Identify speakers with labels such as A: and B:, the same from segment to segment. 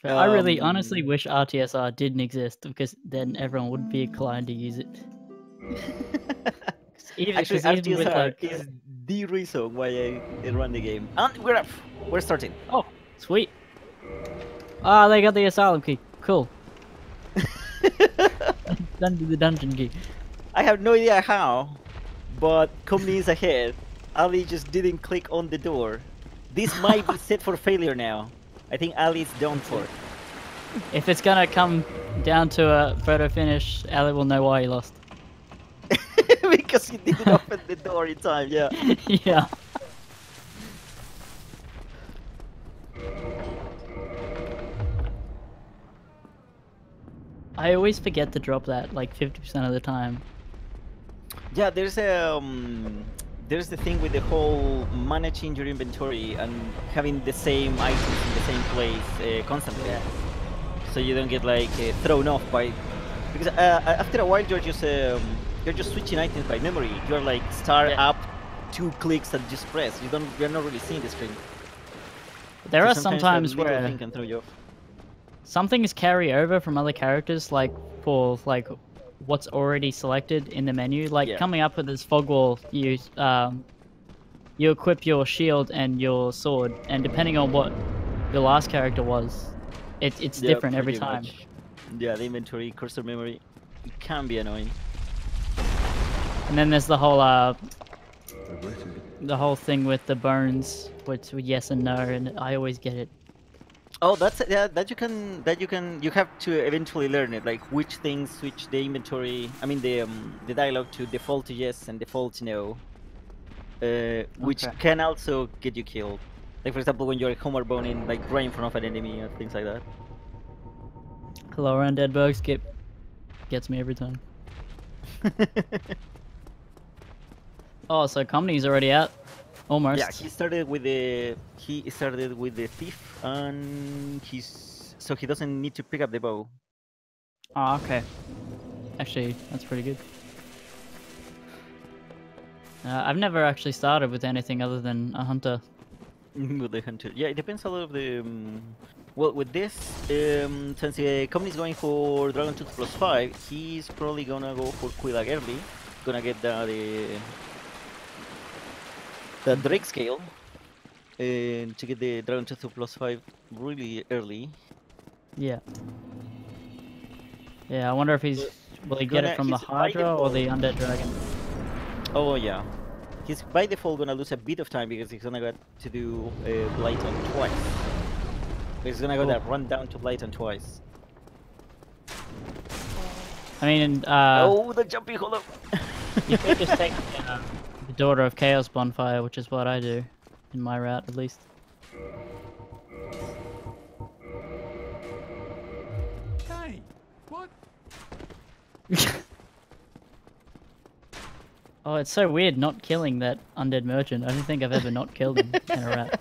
A: Yeah. I really honestly wish RTSR didn't exist, because then everyone would be inclined to use it.
B: Actually,
A: Even with
B: RTSR
A: like...
B: is the reason why I run the game. And we're up. We're starting.
A: Oh, sweet. Ah, they got the asylum key. Cool. Done to the dungeon key.
B: I have no idea how, but Komny is ahead. Ali just didn't click on the door. This might be set for failure now. I think Ali is done for.
A: If it's gonna come down to a photo finish, Ali will know why he lost.
B: Because he didn't open the door in time, yeah.
A: Yeah. I always forget to drop that like 50% of the time.
B: Yeah, there's the thing with the whole managing your inventory and having the same items in the same place constantly.
A: Yeah.
B: So you don't get like thrown off by, because after a while you're just switching items by memory. You're like start up, 2 clicks and just press. You're not really seeing the screen.
A: There
B: So
A: are sometimes
B: that little
A: where
B: thing can throw you off.
A: some things carry over from other characters, like for like what's already selected in the menu. Like coming up with this fog wall, you equip your shield and your sword, and depending on what your last character was, it's different every time.
B: Much. Yeah, the inventory cursor memory, it can be annoying.
A: And then there's the whole thing with the bones, with yes and no, and I always get it.
B: Oh, that's you have to eventually learn it, like which things switch the inventory. I mean the dialogue to default to yes and default to no, which can also get you killed. Like for example, when you're homeward boning, like right in front of an enemy or things like that.
A: Hello, undead bugs gets me every time. Oh, so Komny's already out. Almost.
B: Yeah, he started with the thief, and so he doesn't need to pick up the bow.
A: Oh, okay. Actually, that's pretty good. I've never actually started with anything other than a hunter.
B: With the hunter, yeah, it depends a lot of the. Well, with this, since Komny is going for Dragon Tooth +5, he's probably gonna go for Quillag early. Gonna get the Drake scale, and to get the Dragon Tooth +5 really early.
A: Yeah. Yeah, I wonder if will he get it from the Hydra or the Undead Dragon?
B: Oh yeah, he's by default gonna lose a bit of time because he's gonna get to do Blighton twice. He's gonna go that run down to Blighton twice.
A: I mean,
B: oh, the jumpy hollow!
A: You could just take the Daughter of Chaos bonfire, which is what I do in my route, at least.
C: Hey, what?
A: Oh, it's so weird not killing that undead merchant. I don't think I've ever not killed him in a rat.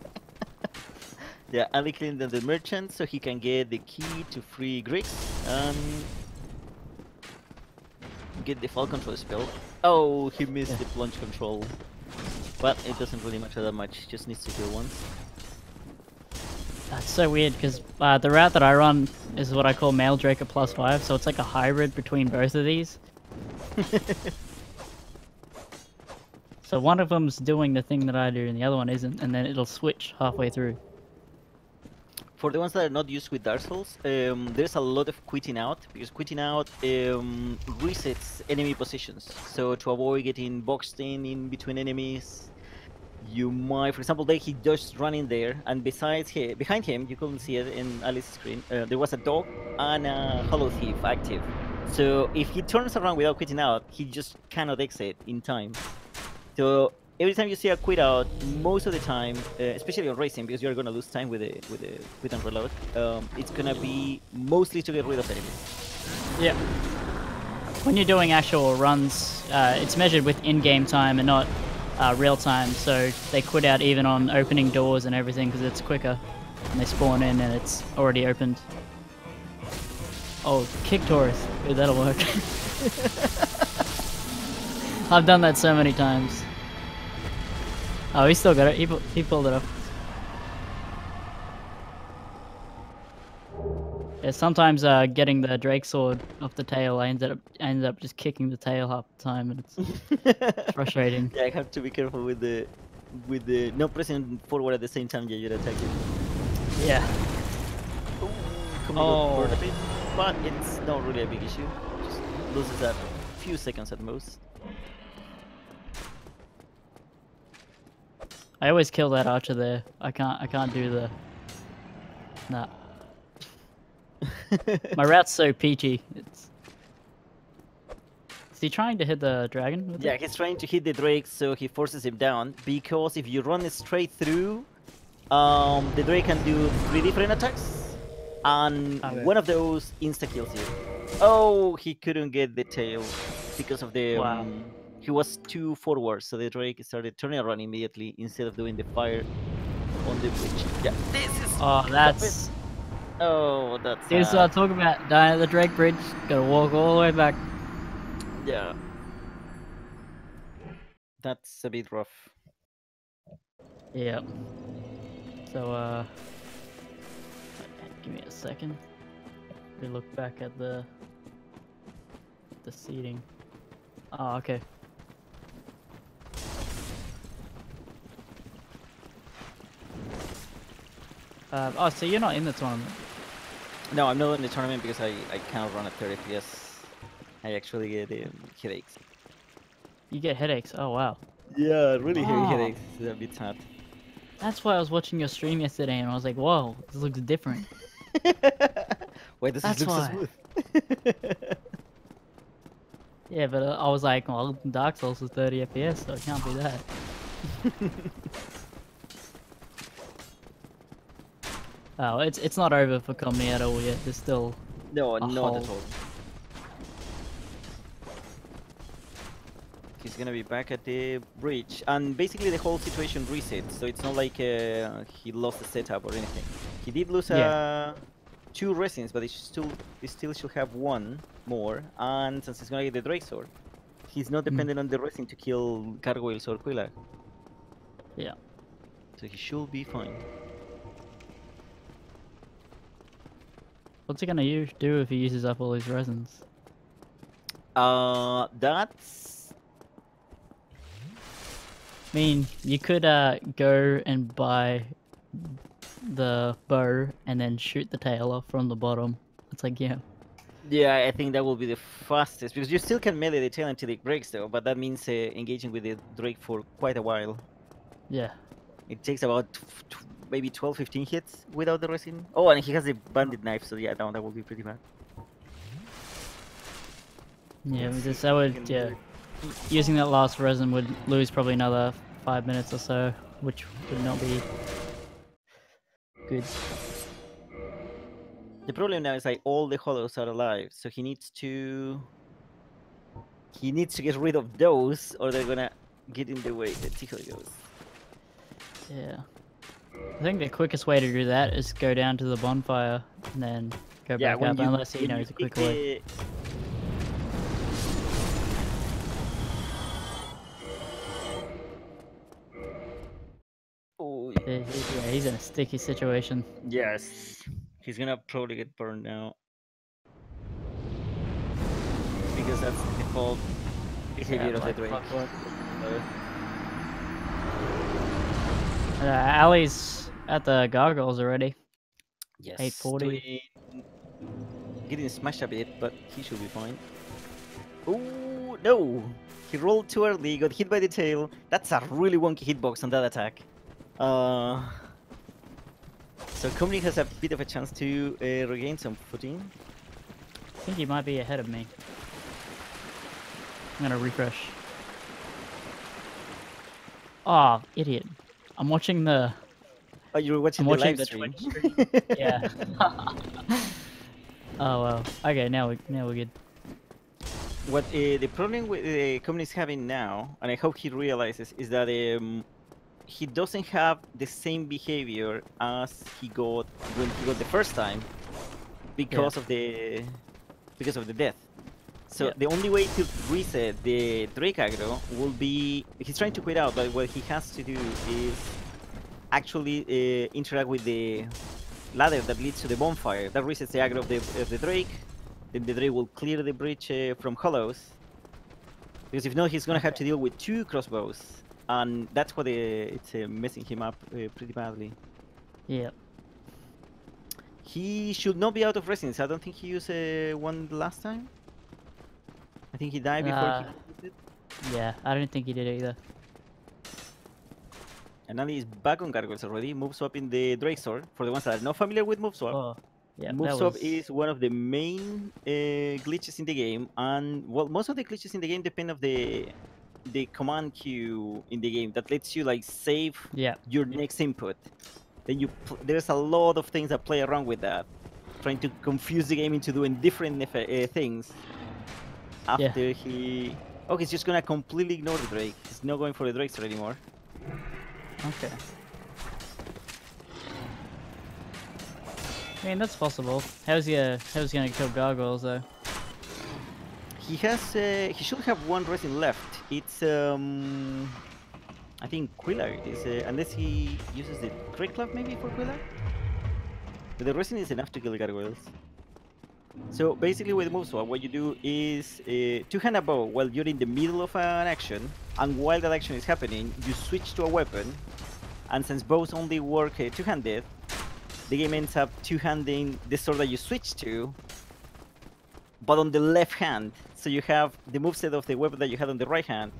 B: Yeah, Ali cleaned the merchant so he can get the key to free Griggs and get the fall control spell. Oh, he missed the plunge control. But it doesn't really matter that much, just needs to kill once.
A: That's so weird, because the route that I run is what I call Male Draker +5, so it's like a hybrid between both of these. So one of them's doing the thing that I do and the other one isn't, and then it'll switch halfway through.
B: For the ones that are not used with Dark Souls, there's a lot of quitting out, because quitting out resets enemy positions. So to avoid getting boxed in between enemies, you might, for example, he just run in there, and behind him, you couldn't see it in Alice's screen, there was a dog and a Hollow Thief active. So if he turns around without quitting out, he just cannot exit in time. So every time you see a quit out, most of the time, especially on racing, because you're gonna lose time with the quit and reload, it's gonna be mostly to get rid of enemies.
A: Yeah. When you're doing actual runs, it's measured with in-game time and not real time, so they quit out even on opening doors and everything because it's quicker. And they spawn in and it's already opened. Oh, kick Taurus. Good, that'll work. I've done that so many times. Oh, he still got it. He pulled it off. Yeah, sometimes getting the Drake sword off the tail, I ended up just kicking the tail half the time, and it's frustrating.
B: Yeah, I have to be careful with the not pressing forward at the same time you're attacking.
A: Yeah.
B: Ooh, Komny got burned a bit, but it's not really a big issue. Just loses a few seconds at most.
A: I always kill that archer there. I can't do the. Nah. My route's so peachy. It's. Is he trying to hit the dragon with
B: Yeah,
A: it?
B: he's trying to hit the Drake, so he forces him down. Because if you run it straight through, the Drake can do 3 different attacks, and
A: Okay.
B: one of those insta kills you. Oh, he couldn't get the tail because of the.
A: Wow.
B: He was too forward, so the Drake started turning around immediately instead of doing the fire on the bridge. Yeah, this is.
A: Oh, that's.
B: Oh, that's.
A: Here's what I'm talking about. Dying at the Drake Bridge. Gotta walk all the way back.
B: Yeah. That's a bit rough.
A: Yep. So, give me a second. We look back at the seating. Oh, okay. Oh, so you're not in the tournament?
B: No, I'm not in the tournament because I cannot run at 30 FPS. I actually get headaches.
A: You get headaches? Oh, wow.
B: Yeah, really heavy
A: Oh.
B: headaches. It's a bit sad.
A: That's why I was watching your stream yesterday and I was like, whoa, this looks different.
B: Why does
A: That's
B: this look
A: why.
B: so smooth?
A: Yeah, but I was like, well, Dark Souls is 30 FPS, so it can't be that. Oh, it's not over for Komny at all yet. There's still
B: No,
A: a
B: not
A: hole.
B: at all. He's gonna be back at the bridge, and basically the whole situation resets. So it's not like he lost the setup or anything. He did lose 2 resins, but he still should have 1 more. And since he's gonna get the Drake sword, he's not dependent on the resin to kill gargoyles or Quilla.
A: Yeah.
B: So he should be fine.
A: What's he gonna do if he uses up all his resins?
B: That's.
A: I mean, you could go and buy the bow and then shoot the tail off from the bottom. It's like, yeah.
B: Yeah, I think that will be the fastest, because you still can melee the tail until it breaks though, but that means engaging with the Drake for quite a while.
A: Yeah.
B: It takes about maybe 12-15 hits without the resin. Oh, and he has a bandit knife, so yeah, that will be pretty bad.
A: Yeah,
B: Let's
A: because
B: see
A: that
B: if we
A: would,
B: can do
A: yeah.
B: it.
A: Using that last resin would lose probably another 5 minutes or so, which would not be good.
B: The problem now is like all the hollows are alive, so he needs to get rid of those, or they're gonna get in the way. The tickle goes.
A: Yeah. I think the quickest way to do that is go down to the bonfire and then go back up, unless he knows a quick way.
B: Oh,
A: Yeah, he's in a sticky situation.
B: yes. He's gonna probably get burned now. Because that's the default behavior of the Drake.
A: Ali's at the gargoyles already.
B: Yes.
A: 840.
B: Getting smashed a bit, but he should be fine. Oh no! He rolled too early, got hit by the tail. That's a really wonky hitbox on that attack. So Komny has a bit of a chance to regain some footing.
A: I think he might be ahead of me. I'm gonna refresh. Oh, idiot. I'm watching the...
B: Oh, you were watching
A: I'm
B: the
A: watching
B: live
A: the
B: stream.
A: Twitch stream. Yeah. Oh well. Okay, now we're good.
B: What the problem with Komny is having now, and I hope he realizes, is that he doesn't have the same behavior as he got when he got the first time, because of the death. So the only way to reset the Drake aggro will be, he's trying to quit out, but what he has to do is actually interact with the ladder that leads to the bonfire. That resets the aggro of the Drake. Then the Drake will clear the breach from hollows. Because if not, he's gonna have to deal with 2 crossbows, and that's what it's messing him up pretty badly.
A: Yeah.
B: He should not be out of resins. I don't think he used one last time. I think he died before he completed.
A: Yeah, I don't think he did either.
B: And now he's back on gargoyles already. Move swap in the Drake Sword. For the ones that are not familiar with move swap,
A: Oh, yeah.
B: move
A: that
B: swap
A: was...
B: is one of the main glitches in the game, and well, most of the glitches in the game depend of the command queue in the game that lets you like save your next input. Then there's a lot of things that play around with that, trying to confuse the game into doing different things. After he... Oh, he's just gonna completely ignore the Drake. He's not going for the Drake Sword anymore.
A: Okay. I mean, that's possible. How's he gonna kill gargoyles though?
B: He has he should have 1 resin left. It's I think Quilla is unless he uses the Drake Club maybe for Quilla. But the resin is enough to kill the gargoyles. So basically with move swap, what you do is two-hand a bow while you're in the middle of an action, and while that action is happening, you switch to a weapon, and since bows only work two-handed, the game ends up two-handing the sword that you switch to, but on the left hand. So you have the moveset of the weapon that you had on the right hand,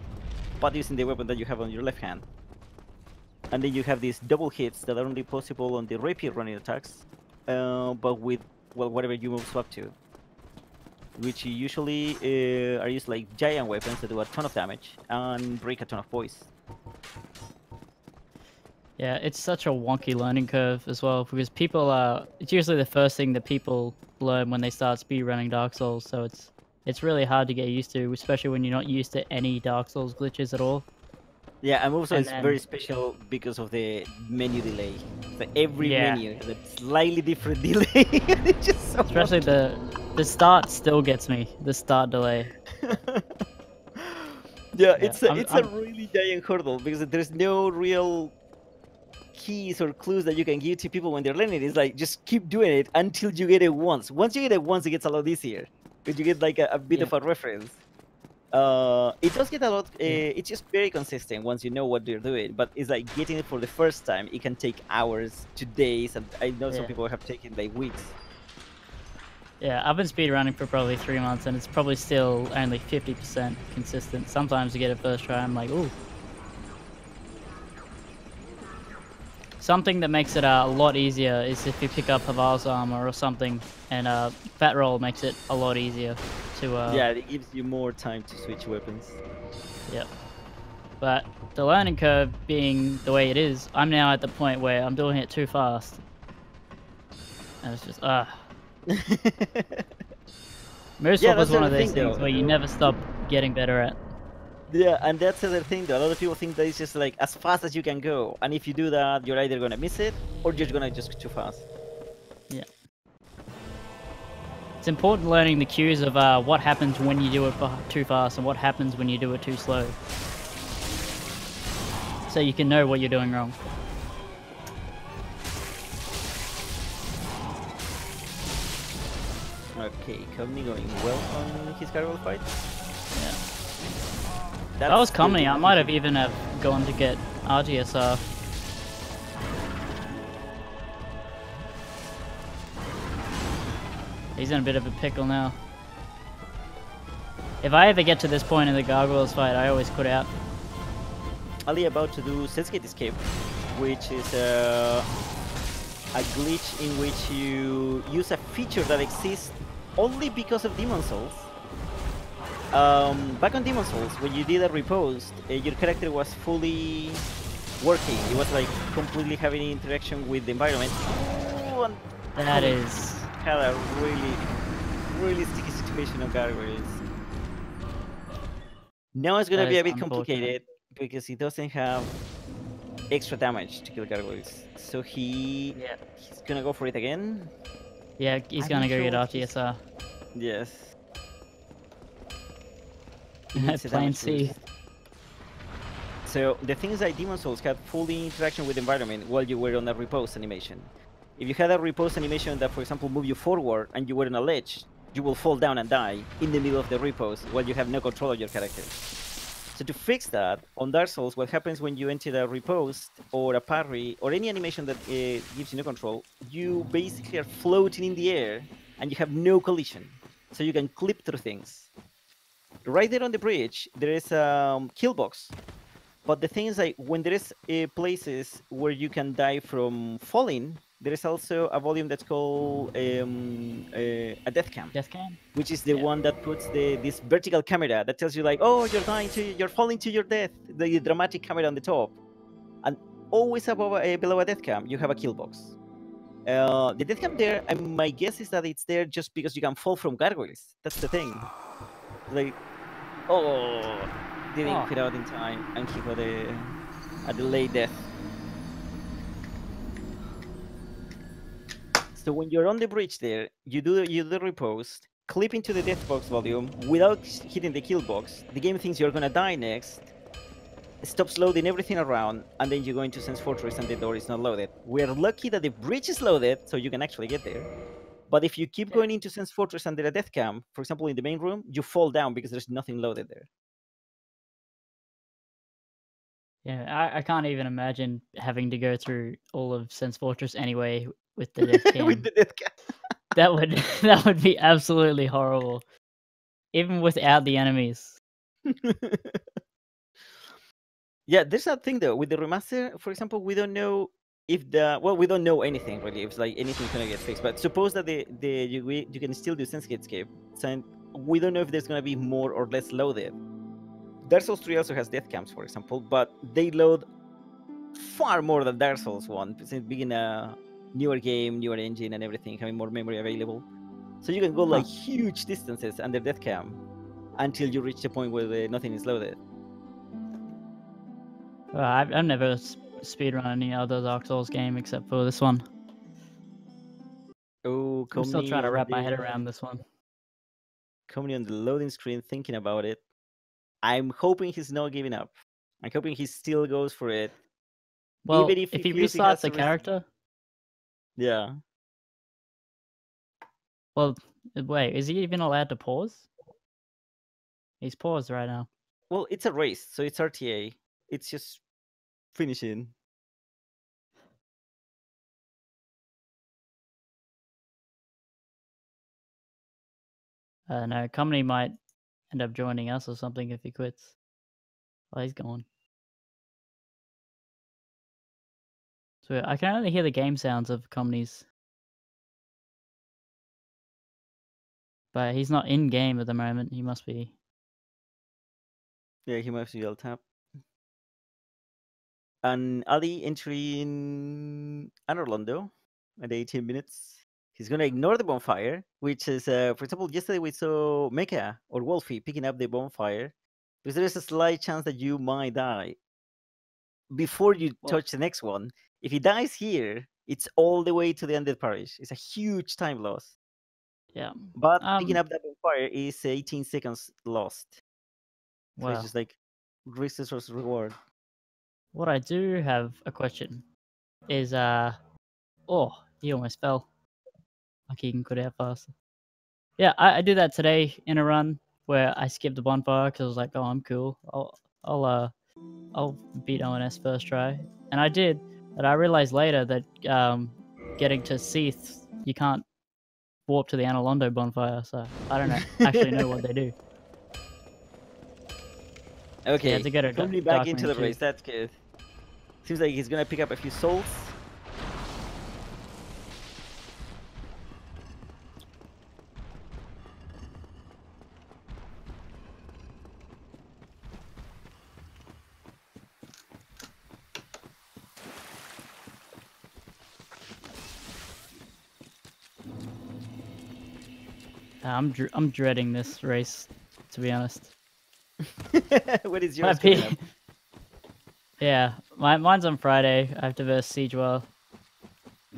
B: but using the weapon that you have on your left hand. And then you have these double hits that are only possible on the rapier running attacks, but with, well, whatever you move swap to. Which usually are used like giant weapons that do a ton of damage and break a ton of boys.
A: Yeah, it's such a wonky learning curve as well, because people it's usually the first thing that people learn when they start speedrunning Dark Souls, so it's really hard to get used to, especially when you're not used to any Dark Souls glitches at all.
B: Yeah, and also it's very special because of the menu delay. So every menu has a slightly different delay. It's just so
A: especially the start still gets me, the start delay.
B: It's a really giant hurdle because there's no real keys or clues that you can give to people when they're learning. It's like just keep doing it until you get it once. Once you get it once, it gets a lot easier because you get like a bit of a reference. It does get a lot. It's just very consistent once you know what you're doing. But it's like getting it for the first time. It can take hours to days, and I know some people have taken like weeks.
A: Yeah, I've been speedrunning for probably 3 months, and it's probably still only 50% consistent. Sometimes you get it first try, I'm like, ooh. Something that makes it a lot easier is if you pick up Haval's armor or something, and Fat Roll makes it a lot easier to...
B: Yeah, it gives you more time to switch weapons.
A: Yep. But the learning curve being the way it is, I'm now at the point where I'm doing it too fast. And it's just, Moose was one of those things where you never stop getting better at.
B: Yeah, and that's the other thing though. A lot of people think that it's just like as fast as you can go, and if you do that, you're either gonna miss it or you're gonna just go too fast.
A: Yeah. It's important learning the cues of what happens when you do it too fast and what happens when you do it too slow, so you can know what you're doing wrong.
B: Okay, Komny going well on his gargoyle fight.
A: Yeah. If I was Komny, I might have even gone to get RGSR. He's in a bit of a pickle now. If I ever get to this point in the gargoyles fight, I always quit out.
B: Ali about to do Sensegate Escape, which is a glitch in which you use a feature that exists only because of Demon Souls. Back on Demon Souls, when you did a repost, your character was fully working. It was like completely having interaction with the environment. Ooh,
A: that is...
B: had a really sticky situation on gargoyles. Now it's gonna be a bit complicated because he doesn't have extra damage to kill gargoyles. So he's gonna go for it again.
A: Yeah, he's gonna go get RGSR.
B: Yes.
A: Plan C.
B: So the thing is that Demon Souls had full interaction with the environment while you were on a repose animation. If you had a repose animation that, for example, move you forward and you were on a ledge, you will fall down and die in the middle of the repose while you have no control of your character. So to fix that, on Dark Souls, what happens when you enter a riposte or a parry or any animation that gives you no control, you basically are floating in the air and you have no collision. So you can clip through things. Right there on the bridge, there is a kill box. But the thing is, like, when there is places where you can die from falling, there is also a volume that's called a death cam.
A: Death cam?
B: Which is the one that puts this vertical camera that tells you like, oh, you're falling to your death. The dramatic camera on the top, and always above below a death cam, you have a kill box. The death cam there, my guess is that it's there just because you can fall from gargoyles. That's the thing. Like, oh, didn't quit out in time, and he got a delayed death. So when you're on the bridge there, you do the repose, clip into the death box volume without hitting the kill box. The game thinks you're gonna die next, stops loading everything around, and then you go into Sense Fortress and the door is not loaded. We're lucky that the bridge is loaded, so you can actually get there. But if you keep going into Sense Fortress under a death cam, for example in the main room, you fall down because there's nothing loaded there.
A: Yeah, I can't even imagine having to go through all of Sense Fortress anyway with the death cam.
B: With the death cam.
A: that would be absolutely horrible, even without the enemies.
B: Yeah, there's that thing though with the remaster. For example, we don't know if we don't know anything really. If like anything's gonna get fixed. But suppose that you can still do Sense Escape. So we don't know if there's gonna be more or less loaded. Dark Souls 3 also has death cams, for example, but they load far more than Dark Souls 1, since being a newer game, newer engine, and everything, having more memory available. So you can go like huge distances under death cam until you reach the point where nothing is loaded.
A: I've never speedrun any other Dark Souls game except for this one.
B: Oh,
A: I'm still trying to wrap my head around this one.
B: Komny on the loading screen thinking about it. I'm hoping he's not giving up. I'm hoping he still goes for it.
A: Well,
B: even
A: if he
B: feels he
A: restarts
B: has
A: the
B: to
A: character...
B: Yeah.
A: Well, wait, is he even allowed to pause? He's paused right now.
B: Well, it's a race, so it's RTA. It's just finishing.
A: No, Komny might end up joining us or something if he quits. Oh, he's gone. So I can only hear the game sounds of Komny's. But he's not in game at the moment. He must be.
B: Yeah, he must be alt tab. And Ali entering Anor Londo at 18 minutes. He's going to ignore the bonfire, which is, for example, yesterday we saw Mecha or Wolfie picking up the bonfire, because there is a slight chance that you might die before you touch the next one. If he dies here, it's all the way to the ended parish. It's a huge time loss.
A: Yeah.
B: But picking up that bonfire is 18 seconds lost. So
A: Wow.
B: it's just like risk versus reward.
A: What I do have a question is, oh, he almost fell. Lucky he can cut out faster. Yeah, I do that today in a run where I skipped the bonfire because I was like, oh, I'm cool. I'll beat ONS first try, and I did. But I realized later that getting to Seath, you can't warp to the Anor Londo bonfire, so I don't actually know what they do.
B: Okay,
A: to get
B: Komny back into the race. That's good. Seems like he's gonna pick up a few souls.
A: I'm dreading this race, to be honest.
B: What is yours?
A: Yeah, mine's on Friday. I have to verse Siegewell.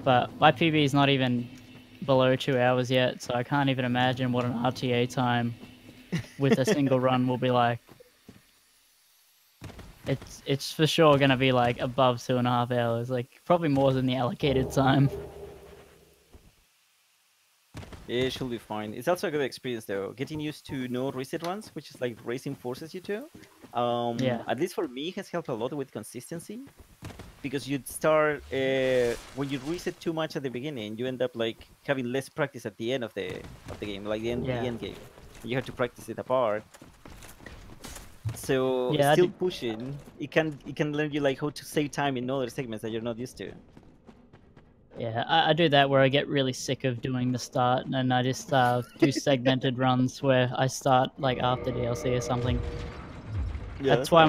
A: But my PB is not even below 2 hours yet, so I can't even imagine what an RTA time with a single run will be like. It's for sure gonna be like above 2.5 hours, like probably more than the allocated time.
B: It should be fine. It's also a good experience though. Getting used to no reset runs, which is like racing forces you to.
A: Yeah.
B: At least for me, has helped a lot with consistency. Because you'd start when you reset too much at the beginning, you end up like having less practice at the end of the game, like the end game. You have to practice it apart. So
A: Yeah,
B: still pushing, it can learn you like how to save time in other segments that you're not used to.
A: Yeah, I do that where I get really sick of doing the start, and I just do segmented runs where I start like after DLC or something.
B: Yeah,
A: That's why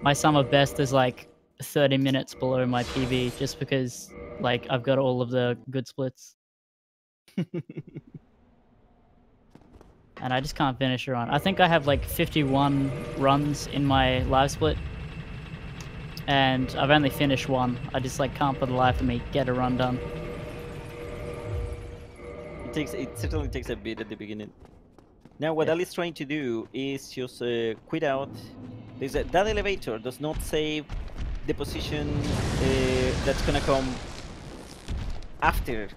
A: my sum of best is like 30 minutes below my PB, just because like I've got all of the good splits. And I just can't finish a run. I think I have like 51 runs in my live split, and I've only finished one. I just like can't for the life of me get a run done.
B: It certainly takes a bit at the beginning. Now what
A: Yeah.
B: Ali's trying to do is just quit out. That elevator does not save the position that's gonna come after.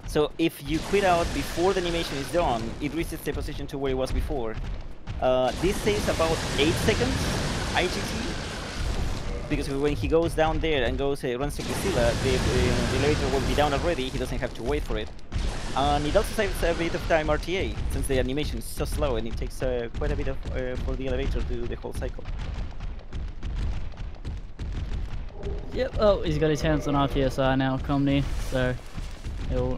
B: So if you quit out before the animation is done, it resets the position to where it was before. This saves about 8 seconds IGT. Because when he goes down there and runs to Priscilla, the elevator will be down already. He doesn't have to wait for it. And it also saves a bit of time RTA, since the animation is so slow and it takes quite a bit of for the elevator to do the whole cycle.
A: Yep. Oh, he's got his hands on RTSR now, Komny, so he'll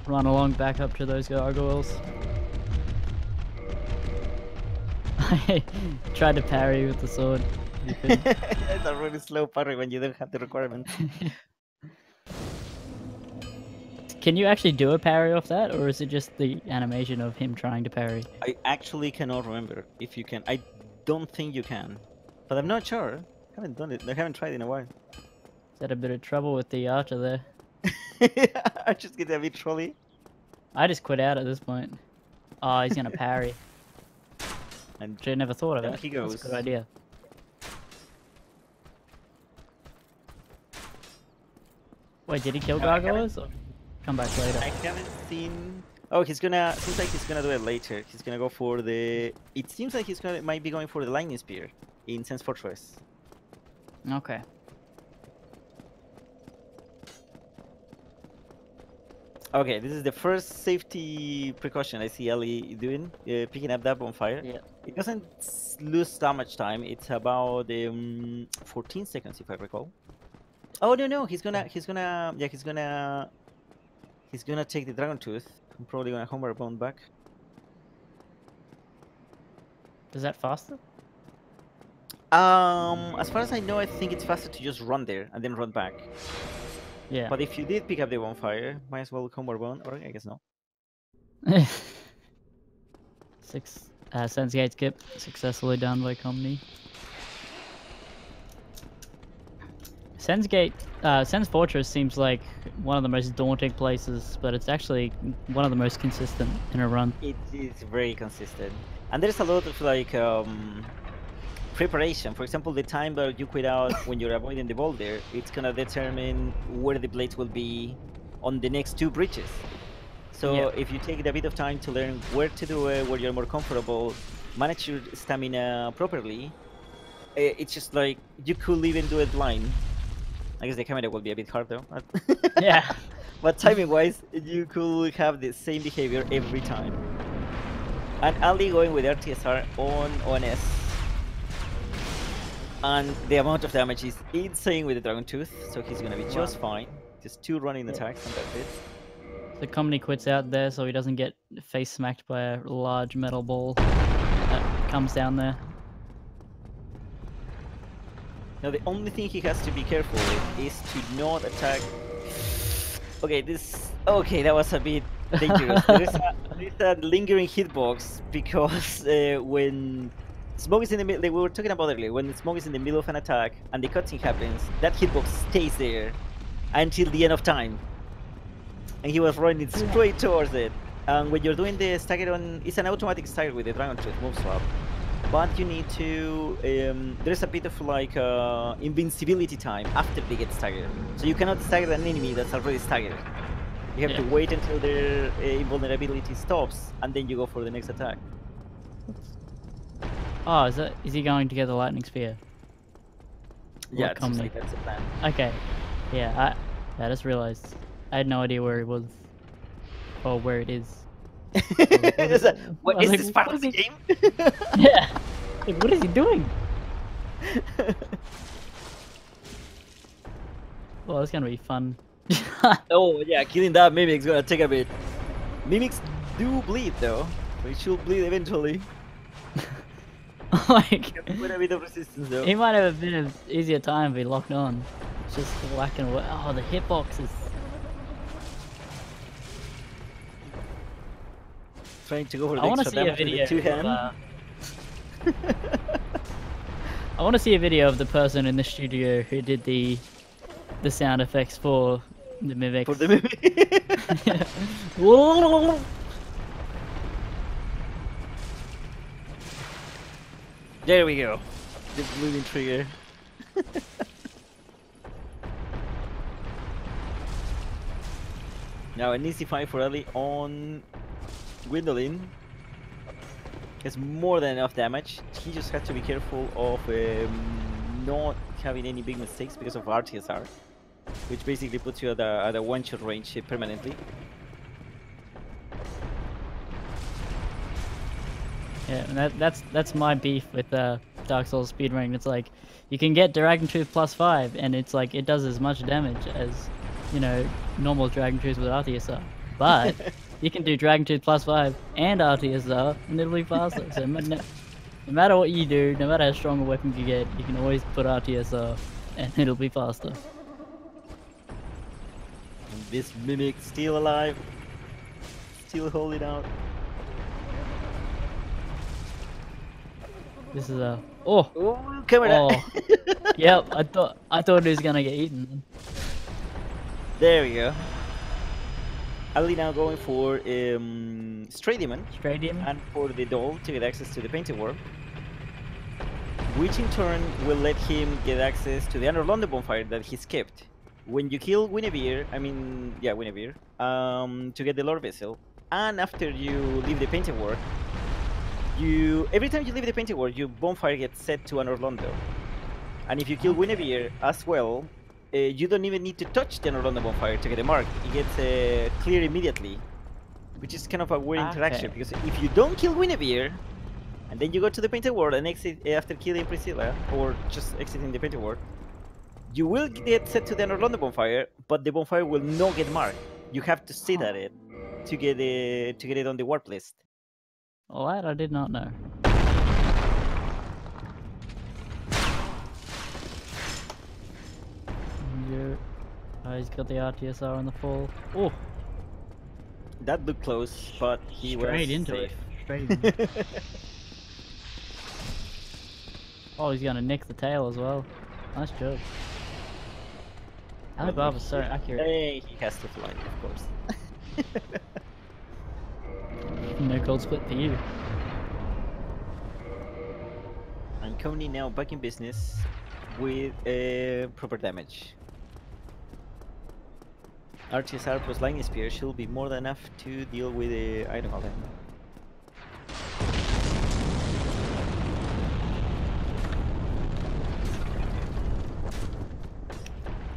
A: run along back up to those gargoyles. I tried to parry with the sword.
B: It's a really slow parry when you don't have the requirement.
A: Can you actually do a parry off that, or is it just the animation of him trying to parry?
B: I actually cannot remember if you can. I don't think you can, but I'm not sure. I haven't done it. I haven't tried in a while.
A: Is that a bit of trouble with the archer there?
B: I just get a bit trolly.
A: I just quit out at this point. Oh, he's gonna parry.
B: And
A: I never thought of
B: there
A: it.
B: he goes.
A: That's a good idea. Wait, did he kill gargoyles? Or come back later.
B: I haven't seen. Oh, he's gonna. Seems like he's gonna do it later. He's gonna go for the. It seems like might be going for the lightning spear in Sense Fortress.
A: Okay.
B: Okay, this is the first safety precaution I see Ali doing, picking up that bonfire.
A: Yeah.
B: It doesn't lose that much time. It's about 14 seconds, if I recall. Oh no, he's gonna take the dragon tooth. I'm probably gonna homeward bound back.
A: Is that faster?
B: As far as I know, I think it's faster to just run there and then run back.
A: Yeah.
B: But if you did pick up the bonfire, might as well homeward bound, or I guess no.
A: 6 Sense Gate skip successfully done by Komny. Sense Fortress seems like one of the most daunting places, but it's actually one of the most consistent in a run.
B: It is very consistent, and there's a lot of like preparation. For example, the time that you quit out when you're avoiding the boulder, it's gonna determine where the blades will be on the next 2 bridges. So if you take a bit of time to learn where to do it, where you're more comfortable, manage your stamina properly, it's just like you could even do it blind. I guess the camera will be a bit hard though.
A: Yeah.
B: But timing wise, you could have the same behavior every time. And Ali going with RTSR on S. And the amount of damage is insane with the Dragon Tooth, so he's gonna be just fine. Just 2 running attacks and that's it.
A: The Komny quits out there so he doesn't get face smacked by a large metal ball that comes down there.
B: Now the only thing he has to be careful with is to not attack. Okay, that was a bit dangerous. There's a lingering hitbox because when smoke is in the middle, we were talking about earlier, when the smoke is in the middle of an attack and the cutscene happens, that hitbox stays there until the end of time. And he was running straight towards it. And when you're doing the stagger on, it's an automatic stagger with the Dragon Tooth move swap. But you need to, there's a bit of like invincibility time after they get staggered. So you cannot stagger an enemy that's already staggered. You have to
A: Yeah.
B: wait until their invulnerability stops, and then you go for the next attack.
A: Oh, is he going to get the lightning spear?
B: Yeah,
A: Or
B: it seems
A: Komny?
B: like that's the plan.
A: Okay. Yeah, I just realized. I had no idea where he was. Or where it is.
B: It's like, what
A: I was
B: is
A: like,
B: this part
A: what
B: of
A: is
B: the
A: he?
B: game?
A: Yeah. Like, what is he doing? Well, it's gonna be fun.
B: Oh yeah, killing that mimic's gonna take a bit. Mimics do bleed though. They should bleed eventually.
A: Like,
B: Quite a bit of resistance though.
A: he might have a bit of easier time if he locked on. Just whacking away. Oh, the hitbox is.
B: Trying to go for the
A: I want to
B: extra
A: see a
B: damage with
A: video.
B: the two hand.
A: I want to see a video of the person in the studio who did the sound effects for the mimics.
B: For the mimic.
A: Whoa!
B: There we go. The moving trigger. Now an easy fight for Ali on Gwendolyn. Has more than enough damage. He just has to be careful of not having any big mistakes because of RTSR, which basically puts you at a one-shot range permanently.
A: Yeah, and that's my beef with Dark Souls speedrunning. It's like you can get Dragon Tooth +5, and it's like it does as much damage as, you know, normal Dragon Tooth with RTSR. But you can do Dragon Tooth +5 and RTSR, and it'll be faster. So no matter what you do, no matter how strong a weapon you get, you can always put RTSR, and it'll be faster.
B: And this mimic still alive, still holding out.
A: This is a
B: Oh, camera!
A: oh yep. I thought he was gonna get eaten.
B: There we go. Ali now going for Stray Demon
A: Straight in.
B: and for the doll to get access to the painted world, which in turn will let him get access to the Under London bonfire that he skipped. When you kill Guinevere, Guinevere, to get the Lord Vessel, and after you leave the painted world, every time you leave the painted world, your bonfire gets set to an Orlando. And if you kill Guinevere as well, you don't even need to touch the Orlando bonfire to get a mark. It gets clear immediately, which is kind of a weird interaction, because if you don't kill Guinevere, and then you go to the painted world and exit after killing Priscilla, or just exiting the painted world, you will get set to the Orlando bonfire, but the bonfire will not get marked. You have to sit at it to get it on the warp list.
A: Well, that I did not know. Yeah. Oh, he's got the RTSR on the fall. Oh,
B: That looked close, but he
A: straight
B: was
A: into
B: safe.
A: it. Straight in. Oh, he's gonna nick the tail as well. Nice job. Alibaba was so accurate.
B: Hey, he has to fly, of course.
A: No gold split for you.
B: And Komny now back in business with proper damage. RTSR plus Lightning Spear should be more than enough to deal with the item of them.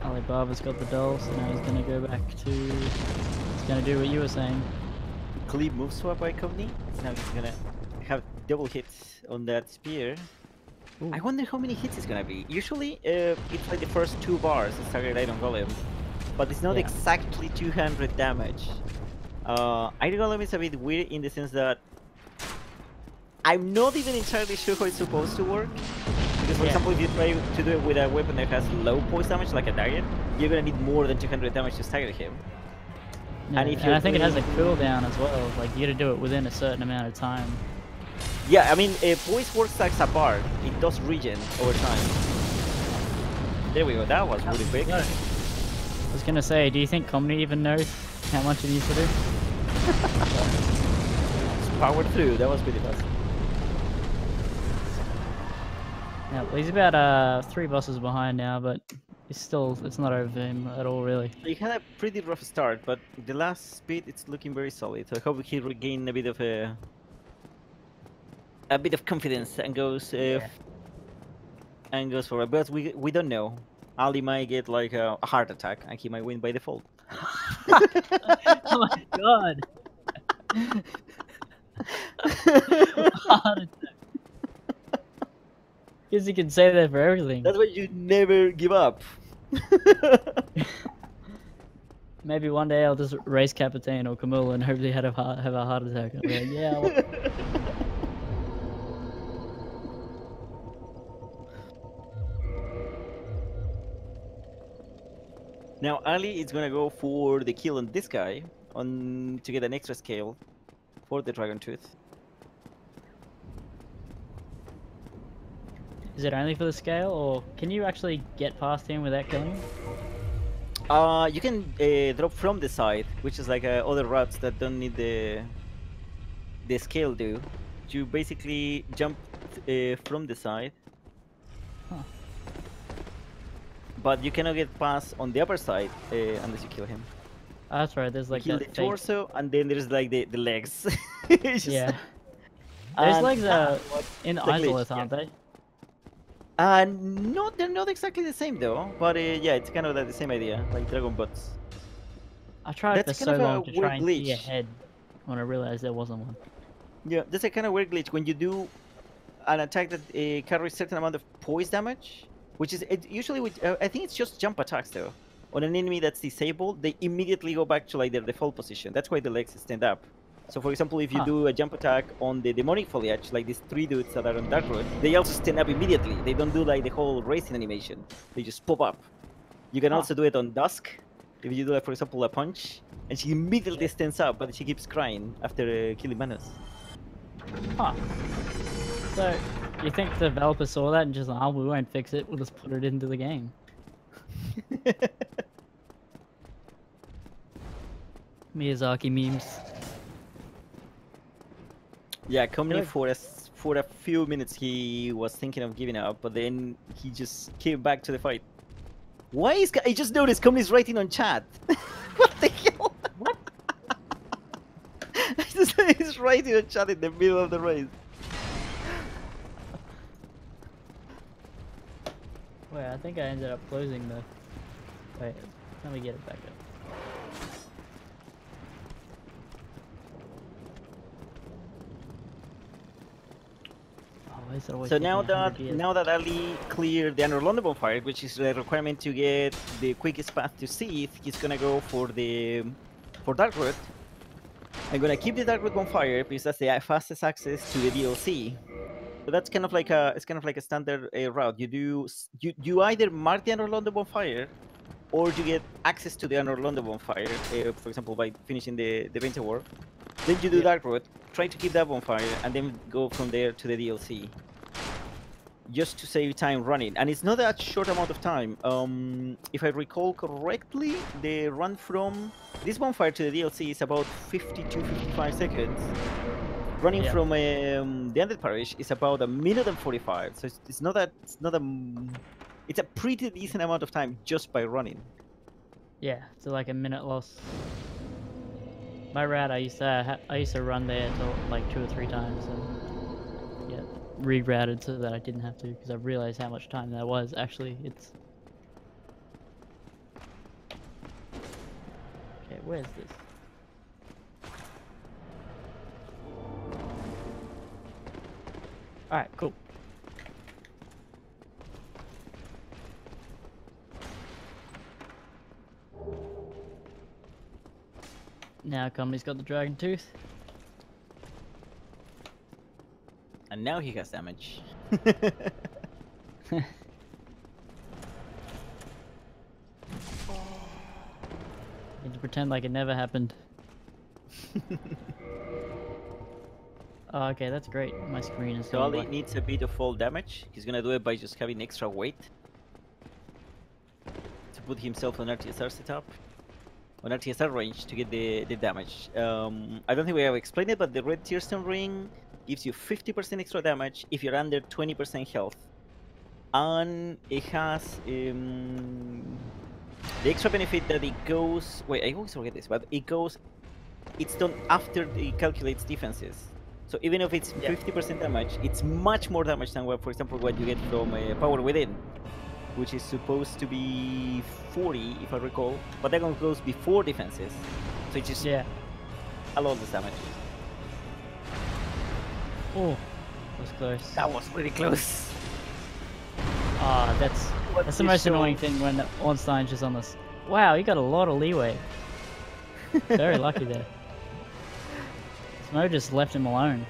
A: Alibaba's got the doll, so now he's gonna go back to. He's gonna do what you were saying.
B: Cleave move swap by Komny. Now he's gonna have double hits on that spear.
A: Ooh.
B: I wonder how many hits it's gonna be. Usually, it's like the first 2 bars in Staggered Iron Golem, but it's not
A: Yeah.
B: exactly 200 damage. Iron Golem is a bit weird in the sense that I'm not even entirely sure how it's supposed to work. Because, for example, if you try to do it with a weapon that has low poise damage, like a dagger, you're gonna need more than 200 damage to stagger him.
A: Yeah,
B: And if
A: I think it has a
B: doing-
A: cooldown as well. Like you got to do it within a certain amount of time.
B: Yeah, I mean, poise works like a bar. It does regen over time. There we go. That was really quick.
A: I was gonna say, do you think Komny even knows how much it needs to do?
B: Just powered through. That was pretty fast.
A: Yeah, well, he's about 3 bosses behind now, but it's not over him at all, really.
B: He had a pretty rough start, but the last bit it's looking very solid. So I hope he regain a bit of confidence and goes forward. But we don't know. Ali might get like a heart attack and he might win by default.
A: Oh my god! Heart attack. Guess you can say that for everything.
B: That's why you never give up.
A: Maybe one day I'll just race Capitan or Camilla and hopefully have a heart attack. I'll be like, yeah.
B: Now Ali is gonna go for the kill on this guy to get an extra scale for the Dragon Tooth.
A: Is it only for the scale, or can you actually get past him without killing him?
B: You can drop from the side, which is like other routes that don't need the scale do. You basically jump from the side.
A: Huh.
B: But you cannot get past on the upper side unless you kill him.
A: Oh, that's right, there's like
B: Kill
A: that
B: the
A: fake...
B: torso, and then there's like the legs. It's just-
A: Yeah. Those
B: And
A: legs are in
B: the glitch,
A: Isolith,
B: yeah.
A: aren't they?
B: No, they're not exactly the same though. But yeah, it's kind of like the same idea, like dragon butts.
A: I tried
B: That's
A: for
B: kind
A: so
B: of a
A: long to
B: weird
A: try and see
B: glitch.
A: ahead when I realized there wasn't one.
B: Yeah, that's a kind of weird glitch when you do an attack that carries certain amount of poise damage, which is usually with I think it's just jump attacks though. On an enemy that's disabled, they immediately go back to like their default position. That's why the legs stand up. So for example, if you do a jump attack on the demonic foliage, like these 3 dudes that are on Dark Road, they also stand up immediately. They don't do like the whole racing animation. They just pop up. You can also do it on Dusk. If you do like, for example, a punch, and she immediately stands up, but she keeps crying after killing Manus.
A: Huh. So, you think the developer saw that and just like, oh, we won't fix it, we'll just put it into the game. Miyazaki memes.
B: Yeah, Komny
A: Really?
B: for a few minutes he was thinking of giving up, but then he just came back to the fight. Why is I just noticed Komny's writing on chat. What the hell?
A: What?
B: He's writing on chat in the middle of the race.
A: Wait, I think I ended up closing the... Wait, let me get it back up.
B: So now that Ali cleared the Under bonfire, which is the requirement to get the quickest path to Seath, he's gonna go for Dark Road. I'm gonna keep the Dark Road bonfire because that's the fastest access to the DLC. So that's kind of like a standard route. You either mark the Under bonfire, or you get access to the Under bonfire. For example, by finishing the Winter War. Then you do Dark Road, try to keep that bonfire, and then go from there to the DLC. Just to save time running. And it's not that short amount of time. If I recall correctly, the run from this bonfire to the DLC is about 50 to 55 seconds. Running from the Undead Parish is about 1 minute and 45. So it's a pretty decent amount of time just by running.
A: Yeah, so like a minute loss. My route, I used to run there till like 2 or 3 times, and yeah, rerouted so that I didn't have to, because I realized how much time that was. Actually, it's... Okay, where's this? Alright, cool. Now Komny's got the Dragon Tooth.
B: And now he has damage.
A: Need to pretend like it never happened. Oh, okay, that's great. My screen is
B: So
A: going
B: Ali
A: black.
B: needs a bit of fall damage. He's gonna do it by just having extra weight to put himself on RTSR setup, on RTSR range to get the damage. I don't think we have explained it, but the red Tearstone ring gives you 50% extra damage if you're under 20% health. and it has the extra benefit that it goes. Wait, I always forget this, but it goes. It's done after it calculates defenses. So even if it's 50% damage, it's much more damage than what, for example, what you get from Power Within, which is supposed to be 40, if I recall. But that one goes before defenses, so it's just a lot less damage.
A: Oh, that was close.
B: That was pretty close.
A: Ah, that's the most annoying thing when Ornstein's just on this. Wow, you got a lot of leeway. Very lucky there. Smo just left him alone.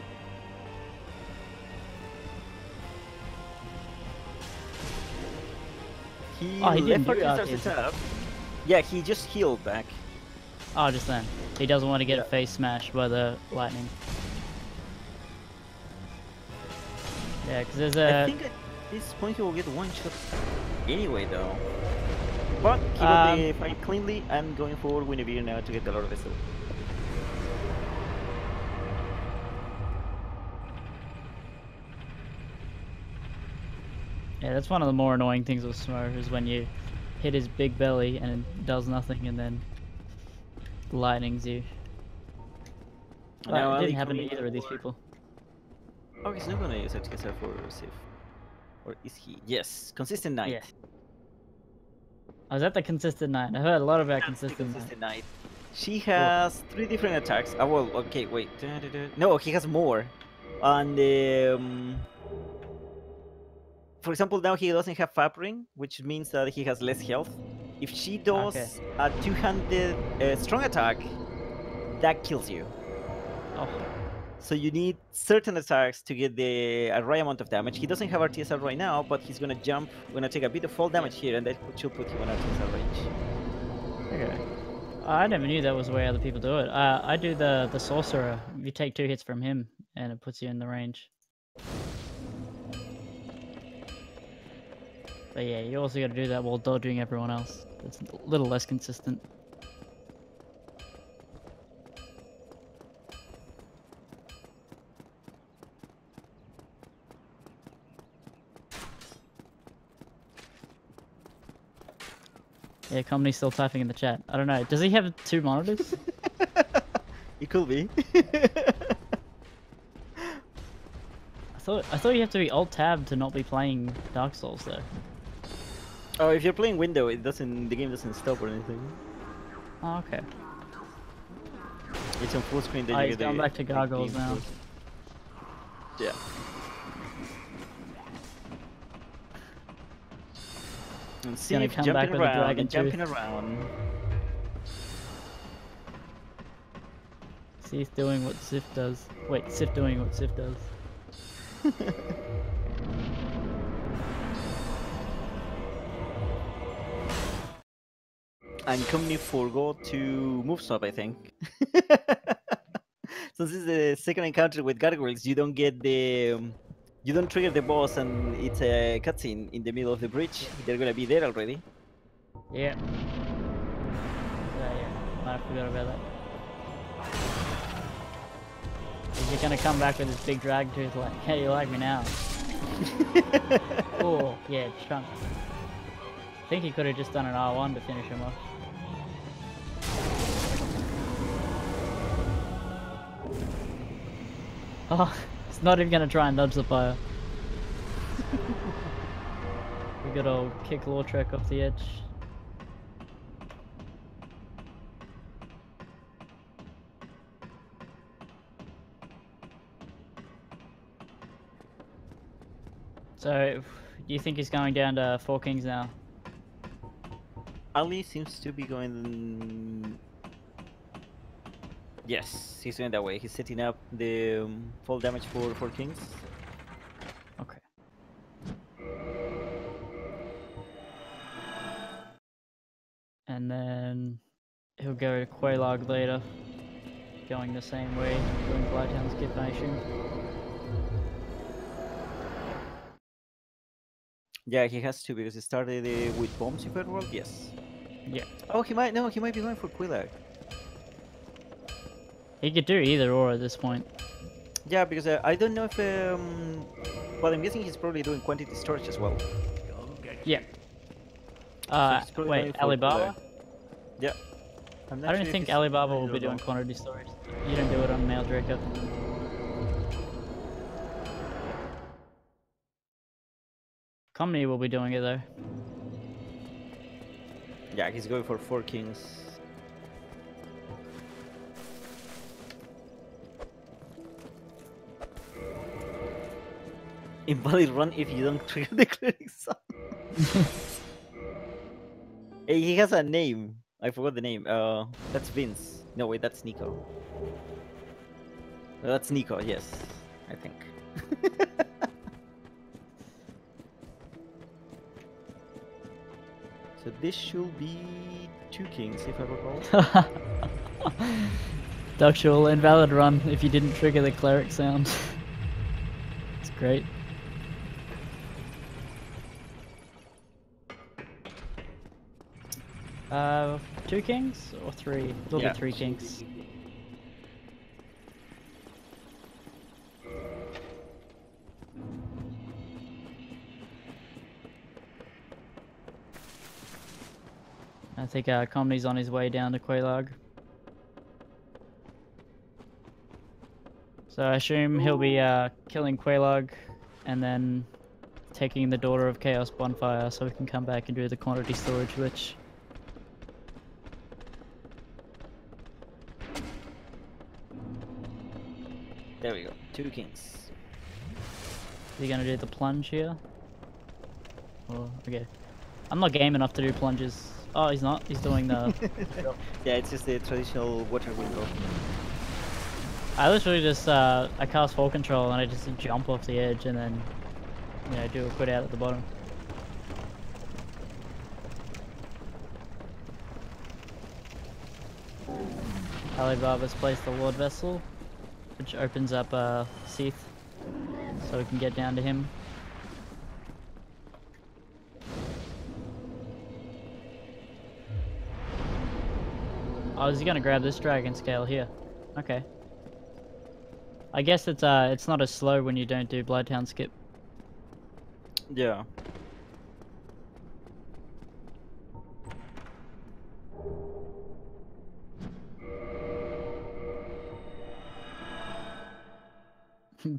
B: He
A: didn't do
B: it. Yeah, he just healed back.
A: Oh, just then. He doesn't want to get face smashed by the lightning. Yeah, because there's a...
B: I think at this point he will get one shot anyway, though. But he got the fight cleanly and going forward Winnebeer now to get the Lord of Vessel.
A: Yeah, that's one of the more annoying things with Smo, is when you hit his big belly and it does nothing and then lightnings you. But it didn't happen to either of these people.
B: Oh, he's not gonna use HKSR for safe. Or is he? Yes, Consistent Knight.
A: Yeah. I was at the Consistent Knight. I heard a lot about Consistent
B: Knight. She has 3 different attacks. Oh, well, okay, wait. No, he has more. And for example, now he doesn't have Fab Ring, which means that he has less health. If she does a 2-handed strong attack, that kills you.
A: Oh.
B: So you need certain attacks to get the right amount of damage. He doesn't have RTSR right now, but he's gonna jump, gonna take a bit of fall damage here, and that should put him on RTSR range.
A: Okay. I never knew that was the way other people do it. I do the Sorcerer. You take 2 hits from him, and it puts you in the range. But yeah, you also got to do that while dodging everyone else. It's a little less consistent. Yeah, Komny's still typing in the chat. I don't know. Does he have 2 monitors?
B: It could be.
A: I thought you have to be Alt-Tab to not be playing Dark Souls though.
B: Oh, if you're playing window, the game doesn't stop or anything.
A: Oh, okay.
B: It's on full screen. Then
A: He's going back to gargoyles now.
B: Yeah. And see if jumping around and jumping around.
A: See if doing what Sif does. Wait, Sif doing what Sif does.
B: And Komny forgot to move swap, I think. Since this is the second encounter with gargoyles, you don't get the... you don't trigger the boss and it's a cutscene in the middle of the bridge. They're gonna be there already.
A: Yeah. I forgot about that. Is he gonna come back with his big drag tooth like, hey, you like me now? Oh, yeah, chunk. I think he could have just done an R1 to finish him off. Oh, it's not even gonna try and dodge the fire. We got old kick Lautrec off the edge. So, do you think he's going down to 4 Kings now?
B: Ali seems to be going... Yes, he's going that way. He's setting up the fall damage for 4 Kings.
A: Okay. And then he'll go to Quelaag later, going the same way, doing Blighttown's Gift, I assume.
B: Yeah, he has to because he started with bombs in World. Yes.
A: Yeah.
B: Oh, he might be going for Quelaag.
A: He could do either or at this point.
B: Yeah, because I don't know if Well, I'm guessing he's probably doing quantity storage as well.
A: Yeah.
B: he's probably
A: Wait,
B: going for
A: Alibaba?
B: Yeah. I'm not
A: I
B: sure
A: don't
B: if
A: think
B: he's
A: Alibaba will
B: doing
A: be
B: it or
A: doing
B: not.
A: quantity storage. You don't do it on Mail Draco. Komny will be doing it though.
B: Yeah, he's going for 4 kings. Invalid run if you don't trigger the cleric son. Hey, he has a name. I forgot the name. That's Vince. No, wait, that's Nico. That's Nico, yes. I think. So this should be 2 kings, if I recall.
A: Ductual invalid run if you didn't trigger the cleric sound. It's great. Uh, 2 kings or 3? It'll
B: Yeah.
A: be 3 kings. I think Komny's on his way down to Quelaag. So I assume he'll be killing Quelaag and then taking the Daughter of Chaos bonfire so we can come back and do the quantity storage glitch.
B: There we go. 2 kings.
A: Are you gonna do the plunge here? Or, okay. I'm not game enough to do plunges. Oh, he's not. He's doing the...
B: Yeah, it's just the traditional water window.
A: I literally just, I cast Fall Control and I just jump off the edge and then, you know, do a quit out at the bottom. Alibaba's placed the Lord Vessel, which opens up Seath, so we can get down to him. Oh, is he gonna grab this dragon scale here? Okay. I guess it's not as slow when you don't do Bloodhound skip.
B: Yeah.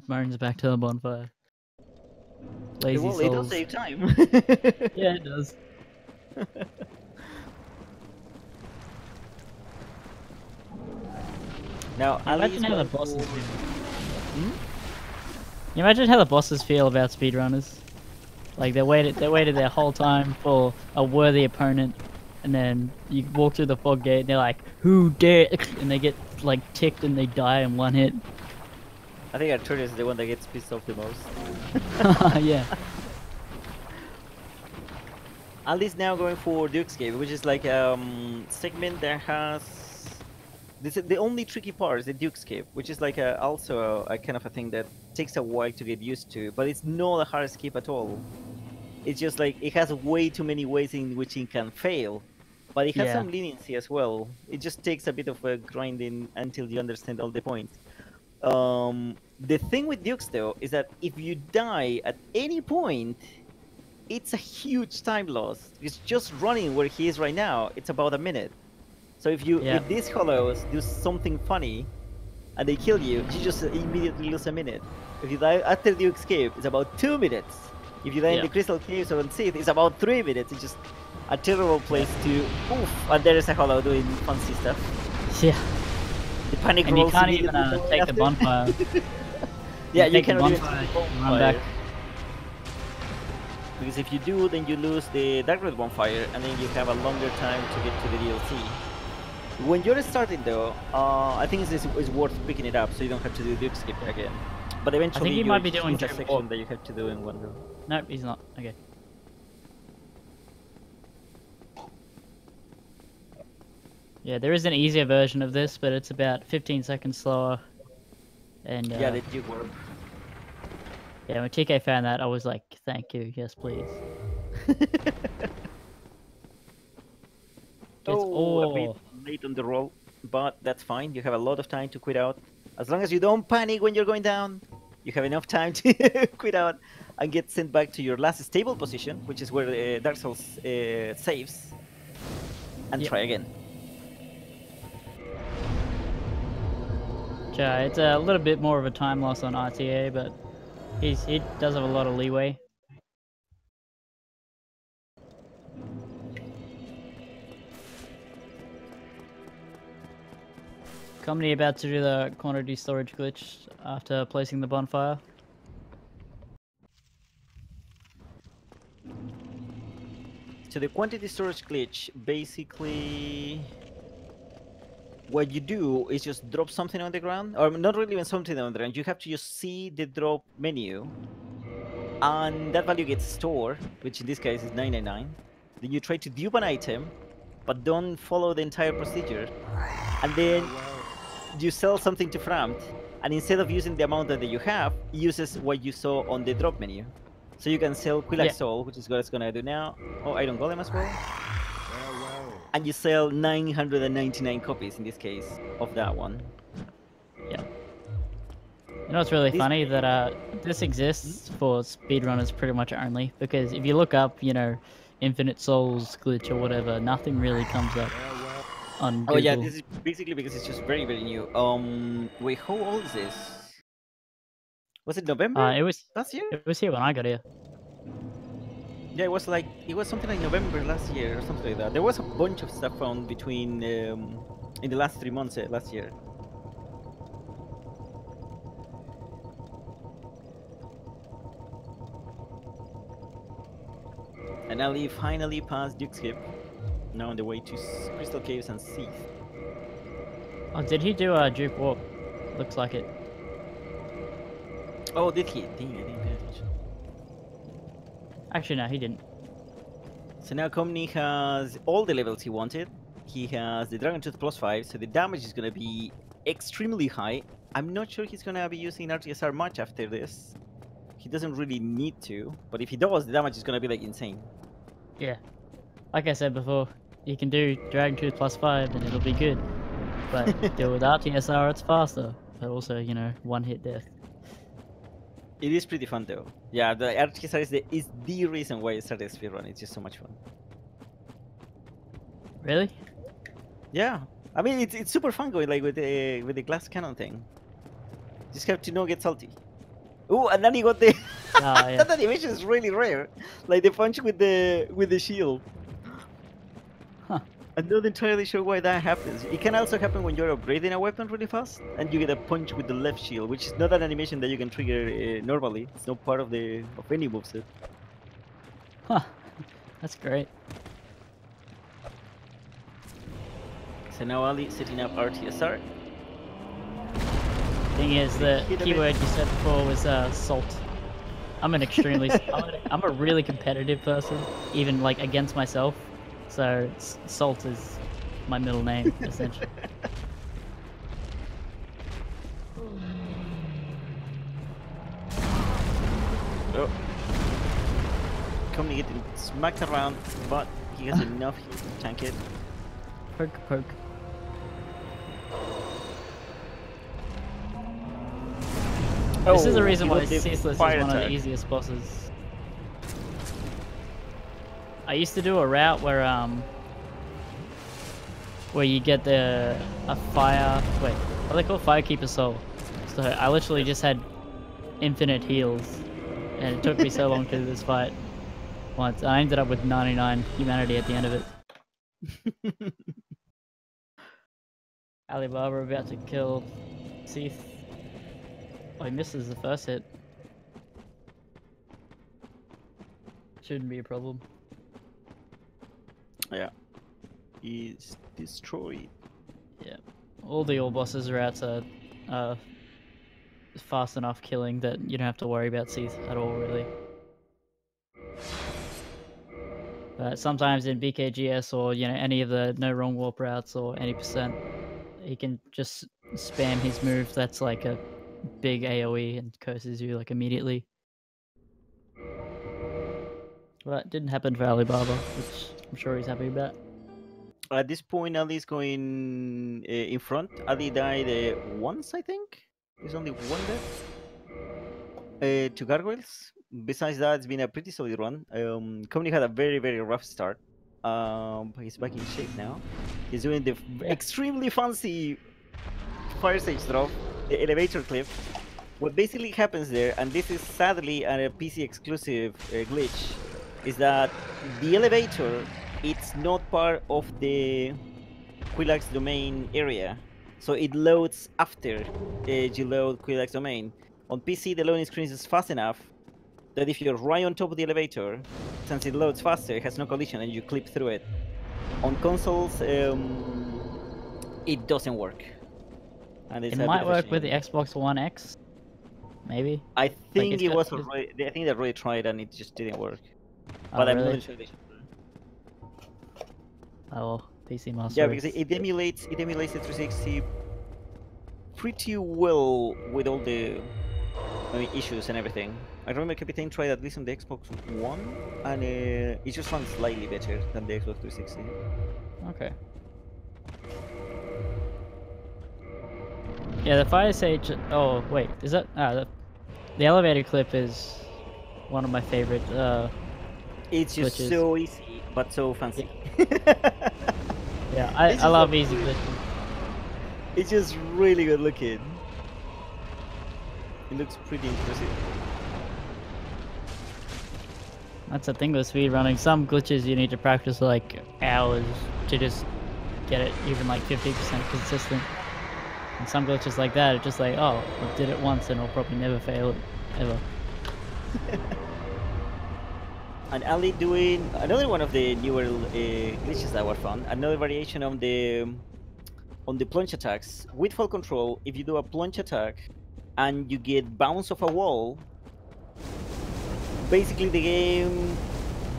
A: Moans back to the bonfire. Lazy
B: Well, it does
A: souls.
B: save time.
A: Yeah, it does.
B: Now,
A: Imagine how the
B: going
A: bosses
B: for-
A: feel. You imagine how the bosses feel about speedrunners. Like they waited their whole time for a worthy opponent, and then you walk through the fog gate and they're like, "Who dare?" and they get like ticked and they die in one hit.
B: I think Arturius is the one that gets pissed off the most.
A: Yeah.
B: Ali's now going for Duke's Cave, which is like segment that has. This is the only tricky part is the Duke's Cave, which is like also a kind of a thing that takes a while to get used to, but it's not a hard skip at all. It's just like it has way too many ways in which it can fail, but it has
A: Yeah.
B: some leniency as well. It just takes a bit of grinding until you understand all the points. The thing with Dukes though is that if you die at any point, it's a huge time loss. It's just running where he is right now. It's about a minute. So if you
A: Yeah.
B: if these hollows do something funny, and they kill you, you just immediately lose a minute. If you die after the escape, it's about 2 minutes. If you die in
A: Yeah.
B: the Crystal Caves or on Sith, it's about 3 minutes. It's just a terrible place to oof. And there is a hollow doing fancy stuff.
A: Yeah.
B: The panic
A: And you
B: rolls
A: can't even
B: immediately going
A: take the
B: after.
A: bonfire.
B: Yeah, you
A: take the
B: cannot even
A: bonfire,
B: take the
A: run
B: bonfire.
A: back.
B: Because if you do, then you lose the Dark Red bonfire, and then you have a longer time to get to the DLC. When you're starting though, I think it's worth picking it up so you don't have to do the skip again. But eventually,
A: he
B: you
A: might be doing
B: choose a
A: two
B: section
A: more.
B: that you have to do in one go.
A: Nope, he's not. Okay. Yeah, there is an easier version of this, but it's about 15 seconds slower. And
B: Yeah, the Duke Warp.
A: yeah, when TK found that, I was like, "Thank you, yes, please."
B: A bit late on the roll, but that's fine. You have a lot of time to quit out. As long as you don't panic when you're going down, You have enough time to quit out and get sent back to your last stable position, which is where Dark Souls saves, and
A: Yep.
B: try again.
A: Yeah, it's a little bit more of a time loss on RTA, but he does have a lot of leeway. Komny about to do the quantity storage glitch after placing the bonfire.
B: So the quantity storage glitch, basically, what you do is just drop something on the ground, or not really even something on the ground. You have to just see the drop menu, and that value gets stored, which in this case is 999. Then you try to dupe an item, but don't follow the entire procedure, and then you sell something to Framt, and instead of using the amount that you have, it uses what you saw on the drop menu. So you can sell Quilax
A: Yeah.
B: Soul, which is what it's gonna do now. Oh, Iron Golem as well.
C: Farewell.
B: And you sell 999 copies in this case of that one.
A: Yeah. You know what's really
B: This-
A: funny? That this exists for speedrunners pretty much only, because if you look up, you know, Infinite Souls glitch or whatever, nothing really comes up
C: Farewell.
A: on Google.
B: Oh yeah, this is basically because it's just very, very new. Wait, how old is this? Was it November
A: It was
B: last year?
A: here when I got here.
B: Yeah, it was something like November last year or something like that. There was a bunch of stuff found between in the last 3 months last year. And Ali finally passed Duke's Hip, now on the way to Crystal Caves and Seath.
A: Oh, did he do a Duke Walk? Looks like it.
B: Oh, did he? Dang, I didn't pay attention.
A: Actually, no, he didn't.
B: So now Komny has all the levels he wanted. He has the Dragon Tooth +5, so the damage is gonna be extremely high. I'm not sure he's gonna be using RTSR much after this. He doesn't really need to, but if he does, the damage is gonna be like insane.
A: Yeah. Like I said before, you can do Dragon Tooth +5 and it'll be good. But deal with RTSR, it's faster. But also, you know, one hit death.
B: It is pretty fun though. Yeah, the RTSR is the reason why I started speedrun. It's just so much fun.
A: Really?
B: Yeah, I mean it's super fun going like with the glass cannon thing. Just have to not get salty. Oh, and then he got the
A: Ah, yeah.
B: that animation is really rare, like the punch with the shield.
A: Huh.
B: I'm not entirely sure why that happens. It can also happen when you're upgrading a weapon really fast and you get a punch with the left shield, which is not an animation that you can trigger normally. It's not part of any moveset.
A: Huh. That's great.
B: So now Ali setting up RTSR.
A: Thing is, the
B: Hit a bit.
A: keyword you said before was salt. I'm an extremely, I'm a really competitive person, even like against myself. So salt is my middle name essentially.
B: Oh. Komny getting smacked around, but he has enough heat to tank it.
A: Poke, poke. This is the reason
B: he
A: why
B: got the
A: Ceaseless is
B: fire
A: one of the
B: attack.
A: easiest bosses. I used to do a route where you get a fire, wait, what are they called? Firekeeper Soul. So I literally just had infinite heals, and it took me so long to do this fight once. I ended up with 99 humanity at the end of it. Alibaba about to kill Seath. Oh, he misses the first hit. Shouldn't be a problem.
B: Yeah. He's destroyed.
A: Yeah. All the all bosses are out to fast enough killing that you don't have to worry about Seath at all, really. But sometimes in BKGS or, you know, any of the no wrong warp routes or any percent, he can just spam his move that's like a big AoE and curses you like immediately. But it didn't happen for Alibaba, which I'm sure he's happy about.
B: At this point, Ali's going in front. Ali died once, I think. There's only one death. to gargoyles. Besides that, it's been a pretty solid run. Komny had a very rough start. But he's back in shape now. He's doing the extremely fancy fire stage drop, the elevator clip. What basically happens there, and this is sadly a PC exclusive glitch, is that the elevator, it's not part of the Quilax domain area. So it loads after you load Quilax domain. On PC, the loading screen is fast enough that if you're right on top of the elevator, since it loads faster, it has no collision and you clip through it. On consoles, it doesn't work. And
A: It might work with the Xbox One X, maybe.
B: I think
A: it's
B: it
A: got-
B: was
A: it's-
B: already, I think they already tried and it just didn't work.
A: Oh,
B: But I'm
A: really?
B: not sure they should.
A: Oh, well, PC Master
B: Yeah,
A: Race.
B: because it emulates the 360 pretty well with all the issues and everything. I remember Captain tried at least on the Xbox One, and it just runs slightly better than the Xbox 360.
A: Okay. Yeah, the fire stage. Oh wait, is that? The elevator clip is one of my favorite.
B: It's just
A: glitches.
B: so easy, but so fancy.
A: Yeah, I
B: It's just
A: love
B: a
A: easy
B: really-
A: glitches.
B: It's just really good looking. It looks pretty impressive.
A: That's the thing with speedrunning. Some glitches you need to practice like hours to just get it even like 50% consistent. And some glitches like that are just like, oh, I did it once and I'll probably never fail it ever.
B: And Ali doing another one of the newer glitches that were fun. Another variation on the plunge attacks with full control. If you do a plunge attack and you get bounce off a wall, basically the game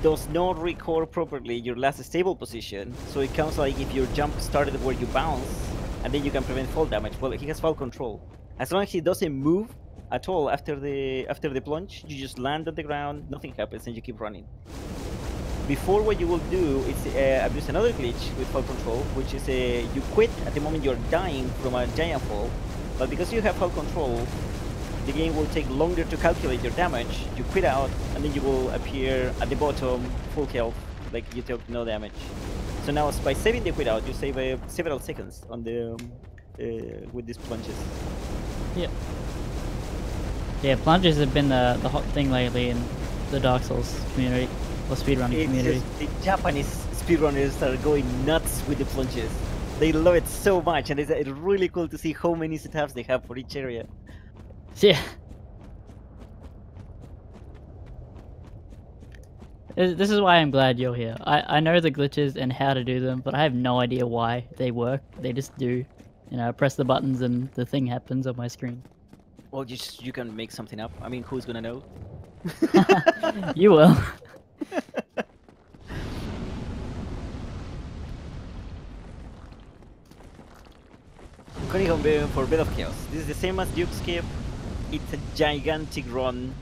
B: does not record properly your last stable position. So it counts like if your jump started where you bounce, and then you can prevent fall damage. Well, he has fall control. As long as he doesn't move at all after the plunge, you just land on the ground, nothing happens, and you keep running. Before, what you will do is I've used another glitch with fall control, which is you quit at the moment you're dying from a giant fall, but because you have fall control, the game will take longer to calculate your damage. You quit out, and then you will appear at the bottom, full health, like you took no damage. So now, by saving the quit out, you save several seconds on the with these plunges.
A: Yeah. Yeah, plunges have been the hot thing lately in the Dark Souls community, or speedrunning community.
B: Just, the Japanese speedrunners are going nuts with the plunges. They love it so much, and it's really cool to see how many setups they have for each area.
A: Yeah. This is why I'm glad you're here. I know the glitches and how to do them, but I have no idea why they work. They just do. You know, I press the buttons and the thing happens on my screen.
B: Well, you can make something up. I mean, who's gonna know?
A: You will.
B: Komny for Bed of Chaos. This is the same as Duke Skip. It's a gigantic run.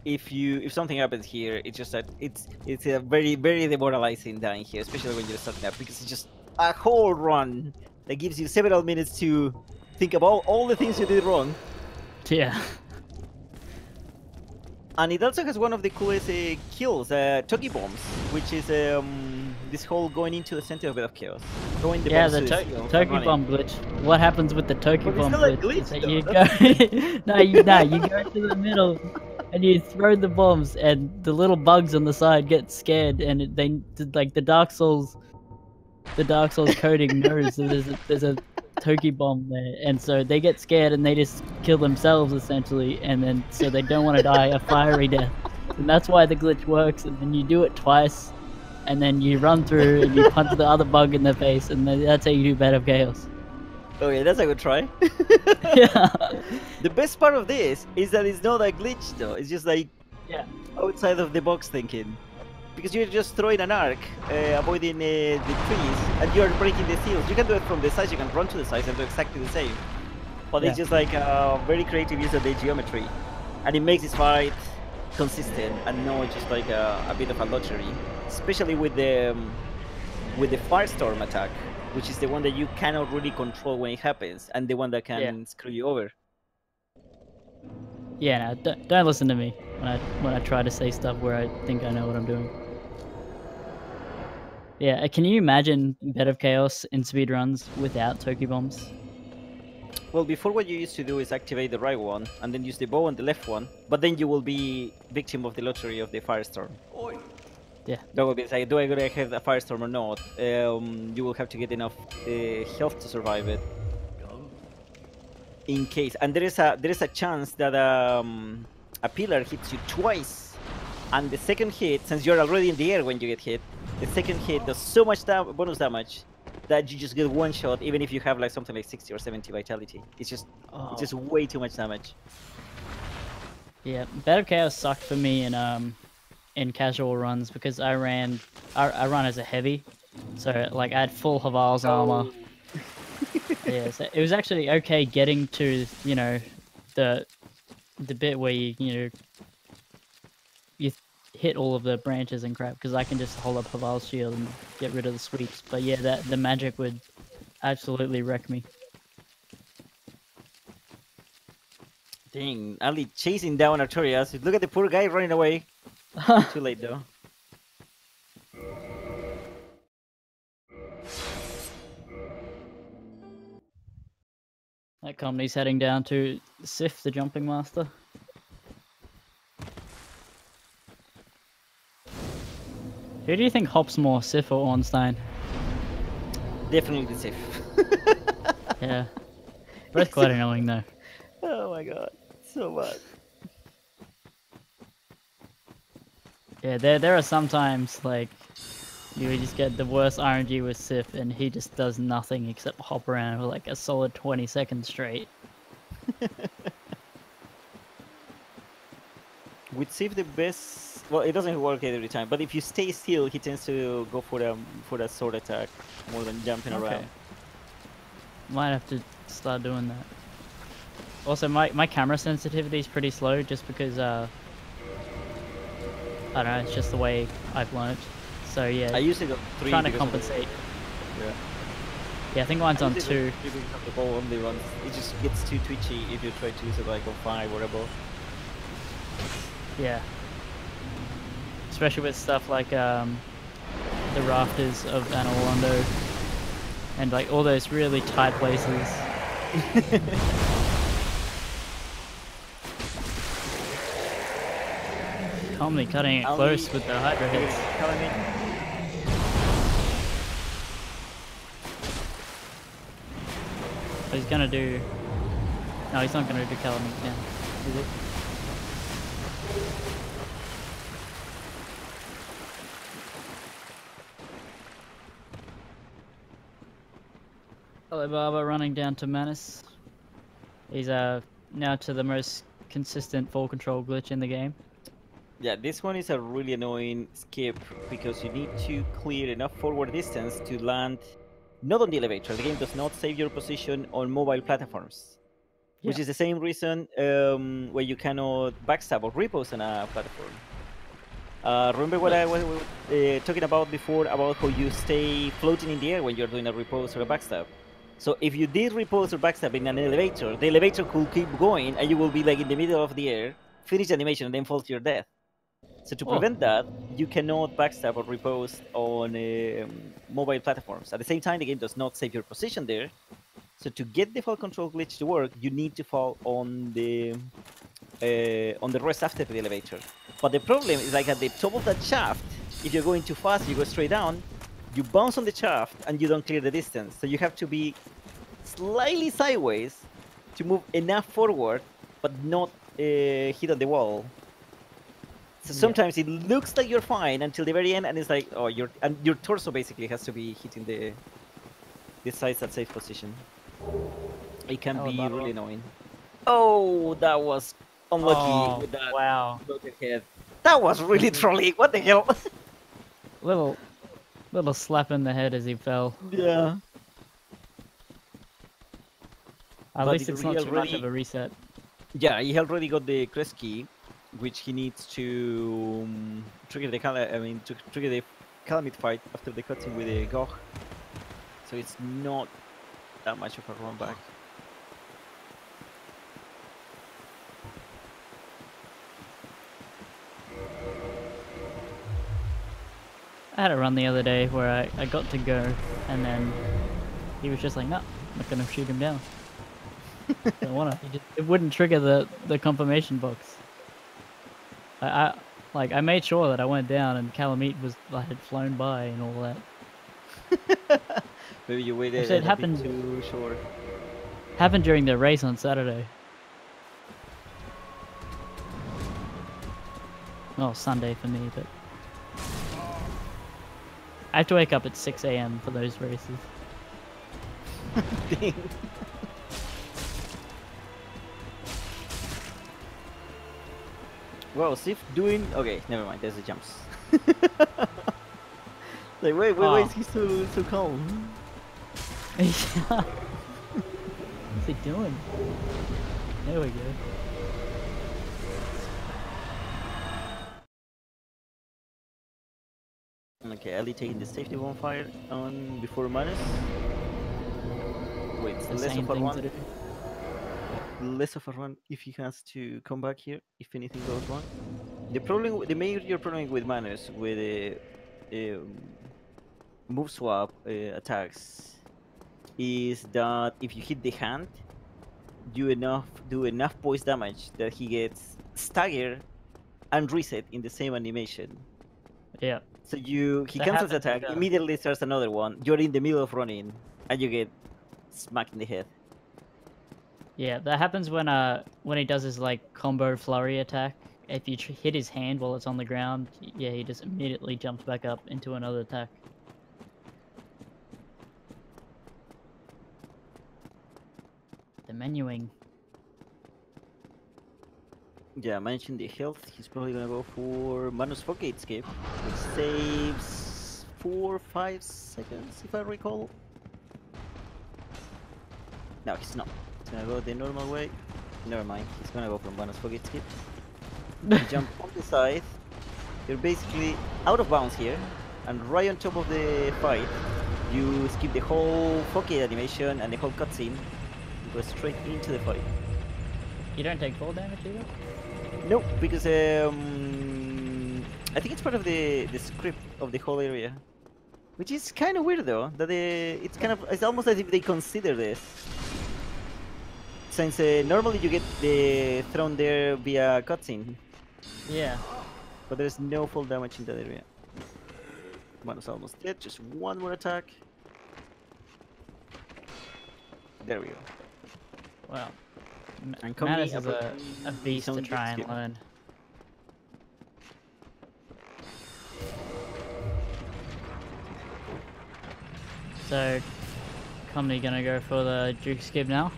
B: If something happens here, it's just that it's a very demoralizing dying here, especially when you're starting up, because it's just a whole run that gives you several minutes to think about all the things you did wrong.
A: Yeah.
B: And it also has one of the coolest kills, Toki bombs, which is this whole going into the center of Bed of Chaos. Throwing the
A: Yeah,
B: bombs
A: the
B: to the ceiling and
A: Toki
B: running.
A: bomb glitch. What happens with the Toki
B: But it's
A: bomb
B: still a
A: glitch?
B: glitch,
A: is that
B: though,
A: you go, you go to the middle, and you throw the bombs, and the little bugs on the side get scared, and they like the Dark Souls coding knows that there's a Toki bomb there, and so they get scared and they just kill themselves essentially, and then so they don't want to die a fiery death, and that's why the glitch works. And then you do it twice, and then you run through and you punch the other bug in the face, and then that's how you do Bed of Chaos.
B: Oh yeah, that's a good try.
A: Yeah.
B: The best part of this is that it's not a glitch though. It's just like
A: Yeah.
B: outside of the box thinking. Because you're just throwing an arc, avoiding the trees, and you're breaking the seals. You can do it from the sides, you can run to the sides and do exactly the same. But it's
A: Yeah.
B: just like a very creative use of the geometry. And it makes this fight consistent and not just like a bit of a lottery. Especially with the Firestorm attack, which is the one that you cannot really control when it happens, and the one that can screw you over.
A: Yeah, no, don't listen to me when I try to say stuff where I think I know what I'm doing. Yeah, can you imagine Bed of Chaos in speedruns without Toki bombs?
B: Well, before what you used to do is activate the right one and then use the bow on the left one, but then you will be victim of the lottery of the firestorm.
C: Oi.
A: Yeah.
B: That will be like, do I gonna have a firestorm or not? You will have to get enough health to survive it.
C: Come.
B: In case, and there is a chance that a pillar hits you twice, and the second hit, since you're already in the air when you get hit, the second hit does so much bonus damage that you just get one shot, even if you have like something like 60 or 70 vitality. It's just way too much damage.
A: Yeah, Bed of Chaos sucked for me in casual runs because I run as a heavy, so like I had full Haval's armor. Yeah, so it was actually okay getting to the bit where you hit all of the branches and crap because I can just hold up Haval's shield and get rid of the sweeps. But yeah, the magic would absolutely wreck me.
B: Dang, Ali chasing down Artorias. Look at the poor guy running away. Too late though.
A: That Komny's heading down to Sif, the jumping master. Who do you think hops more, Sif or Ornstein?
B: Definitely the safe.
A: Yeah. Both quite annoying though.
B: Oh my god, so bad.
A: Yeah, there are sometimes like you just get the worst RNG with Sif and he just does nothing except hop around for like a solid 20 seconds straight.
B: With Sif, the best. Well, it doesn't work every time, but if you stay still, he tends to go for a sword attack more than jumping around.
A: Might have to start doing that. Also, my camera sensitivity is pretty slow just because I don't know, it's just the way I've learned. So yeah,
B: I usually got 3
A: trying to
B: because of
A: compensate.
B: Yeah.
A: Yeah, I think mine's on 2.
B: Because of the ball only runs. It just gets too twitchy if you try to use it like on 5 or above.
A: Yeah. Especially with stuff like the rafters of Analondo and like all those really tight places. Komny cutting it close with the Hydra hits. So he's gonna do... No, he's not gonna do Calamite again, is it? Alibaba running down to Manus. He's now to the most consistent full control glitch in the game.
B: Yeah, this one is a really annoying skip because you need to clear enough forward distance to land not on the elevator. The game does not save your position on mobile platforms, which is the same reason where you cannot backstab or repose on a platform. Remember what I was talking about before about how you stay floating in the air when you're doing a repose or a backstab? So if you did repose or backstab in an elevator, the elevator could keep going and you will be like in the middle of the air, finish the animation, and then fall to your death. So to prevent that, you cannot backstab or repose on mobile platforms. At the same time, the game does not save your position there. So to get the fall control glitch to work, you need to fall on the rest after the elevator. But the problem is like at the top of that shaft, if you're going too fast, you go straight down, you bounce on the shaft and you don't clear the distance. So you have to be slightly sideways to move enough forward, but not hit on the wall. So sometimes it looks like you're fine until the very end, and it's like, oh, your torso basically has to be hitting the sides at safe position. It can be really annoying. Oh, that was unlucky with that.
A: Wow.
B: Head. That was really trolling. What the hell?
A: Little slap in the head as he fell.
B: Yeah.
A: At least it's not too much of a reset.
B: Yeah, he already got the crest key, which he needs to trigger the Calamite fight after the cutscene with the Gog. So it's not that much of a run back.
A: I had a run the other day where I got to go, and then he was just like, no, I'm not gonna shoot him down. I don't wanna. It wouldn't trigger the confirmation box. I made sure that I went down and Calamite was had flown by and all that.
B: Maybe you waited
A: Actually, it
B: a bit
A: happened
B: too short.
A: happened during the race on Saturday. Well, Sunday for me, but I have to wake up at 6 a.m. for those races.
B: Dang. Well, Sif doing okay. Never mind. There's the jumps. Like wait, why is he so calm?
A: Yeah. What's he doing? There we go.
B: Okay, Ali taking the safety bonfire on before Manus. Wait, it's
A: The
B: less
A: same
B: of a
A: thing to
B: run.
A: do.
B: Less of a run if he has to come back here if anything goes wrong. The problem, the major problem with Manus with move swap attacks is that if you hit the hand, do enough poise damage that he gets staggered and reset in the same animation.
A: Yeah.
B: So he
A: That
B: cancels the
A: happens,
B: attack, immediately starts another one. You're in the middle of running, and you get smacked in the head.
A: Yeah, that happens when he does his like combo flurry attack. If you hit his hand while it's on the ground, yeah, he just immediately jumps back up into another attack. The menuing.
B: Yeah, managing the health, he's probably gonna go for Manus Forgate Escape, which saves 4 or 5 seconds, if I recall. No, he's not. He's gonna go the normal way. Never mind, he's gonna go for Manus Forgate Escape. You jump on the side. You're basically out of bounds here, and right on top of the fight, you skip the whole Forgate animation and the whole cutscene. You go straight into the fight.
A: You don't take full damage either?
B: No, because I think it's part of the script of the whole area, which is kind of weird though. That it's almost as if they consider this, since normally you get thrown there via cutscene,
A: Yeah.
B: but there's no full damage in that area. Manus almost dead. Just one more attack. There we go.
A: Well,
B: And Komny
A: Manus is a
B: approaching
A: beast
B: his
A: to
B: own
A: try and
B: escape.
A: learn. So, Komny gonna go for the Duke skip now?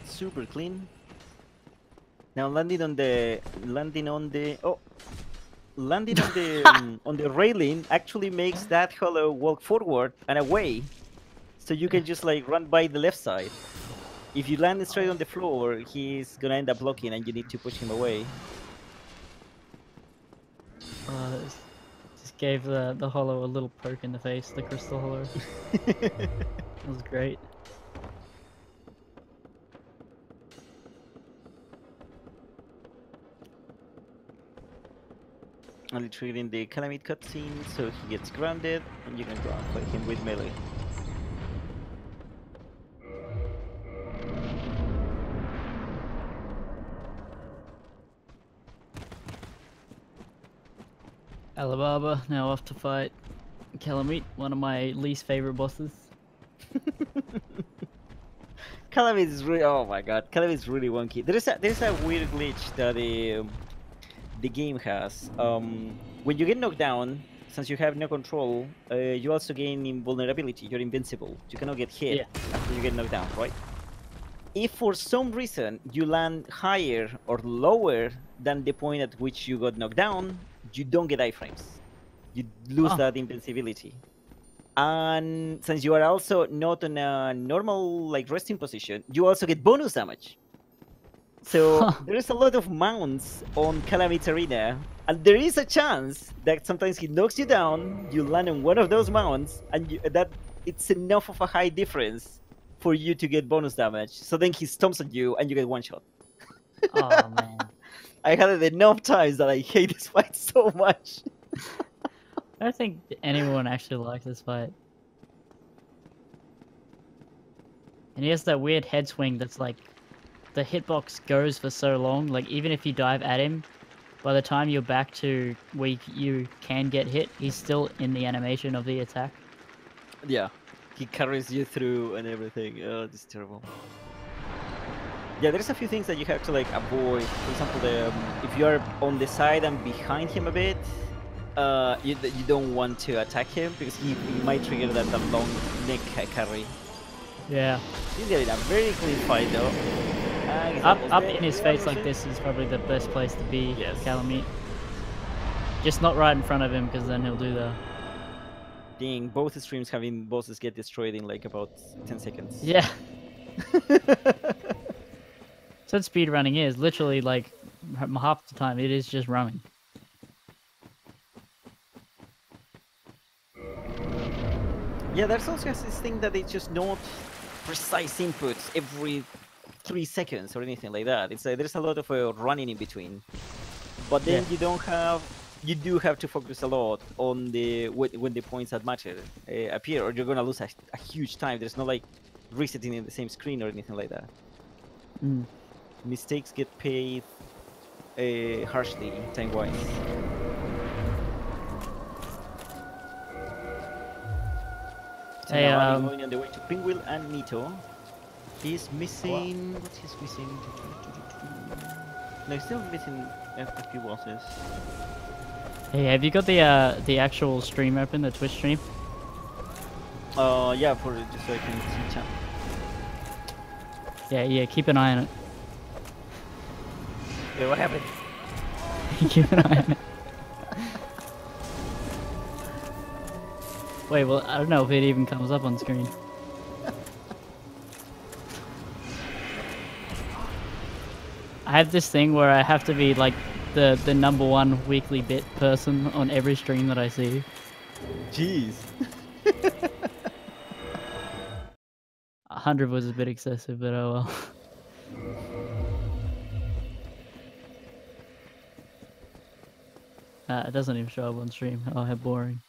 B: Super clean. Now landing on the on the railing actually makes that hollow walk forward and away, so you can just like run by the left side. If you land straight on the floor, he's gonna end up blocking, and you need to push him away.
A: Just gave the hollow a little poke in the face, the crystal hollow. That was great.
B: Only triggering the Calamite cutscene, so he gets grounded, and you can go and fight him with melee.
A: Alibaba now off to fight Calamite, one of my least favorite bosses.
B: Calamite is really, oh my god, Calamite is really wonky. There's a weird glitch that the game has. When you get knocked down, since you have no control, you also gain invulnerability. You're invincible. You cannot get hit after you get knocked down, right? If for some reason you land higher or lower than the point at which you got knocked down, you don't get iframes. You lose that invincibility. And since you are also not in a normal like resting position, you also get bonus damage. So there's a lot of mounts on Calamity Arena, and there is a chance that sometimes he knocks you down, you land on one of those mounts, and that it's enough of a high difference for you to get bonus damage. So then he stomps on you, and you get one shot.
A: Oh man.
B: I had it enough times that I hate this fight so much.
A: I don't think anyone actually likes this fight. And he has that weird head swing that's like, the hitbox goes for so long, like even if you dive at him, by the time you're back to where you can get hit, he's still in the animation of the attack.
B: Yeah, he carries you through and everything. Oh, this is terrible. Yeah, there's a few things that you have to like avoid. For example, if you are on the side and behind him a bit, you don't want to attack him because he might trigger that long neck carry.
A: Yeah.
B: He's getting a very clean fight though.
A: Up in his face like this is probably the best place to be,
B: yes.
A: Calamite. Just not right in front of him, because then he'll do the...
B: Dang, both streams having bosses get destroyed in like about 10 seconds.
A: Yeah. So speedrunning is literally like half the time it is just running.
B: Yeah, there's also this thing that it's just not precise inputs every 3 seconds or anything like that. It's there's a lot of running in between, but then you do have to focus a lot on the when the points that matter appear, or you're gonna lose a huge time. There's no like resetting in the same screen or anything like that. Mistakes get paid harshly time-wise. So
A: hey,
B: now I'm going on the way to Pinwheel and Nito. He's missing. What's he's missing? No, he's still missing a few bosses.
A: Hey, have you got the actual stream open, the Twitch stream?
B: Yeah, for just so I can see chat.
A: Yeah, keep an eye on it.
B: Wait, what happened?
A: Keep an eye on it. Wait, well, I don't know if it even comes up on screen. I have this thing where I have to be like the #1 weekly bit person on every stream that I see.
B: Jeez.
A: 100 was a bit excessive, but oh well. It doesn't even show up on stream. Oh, how boring.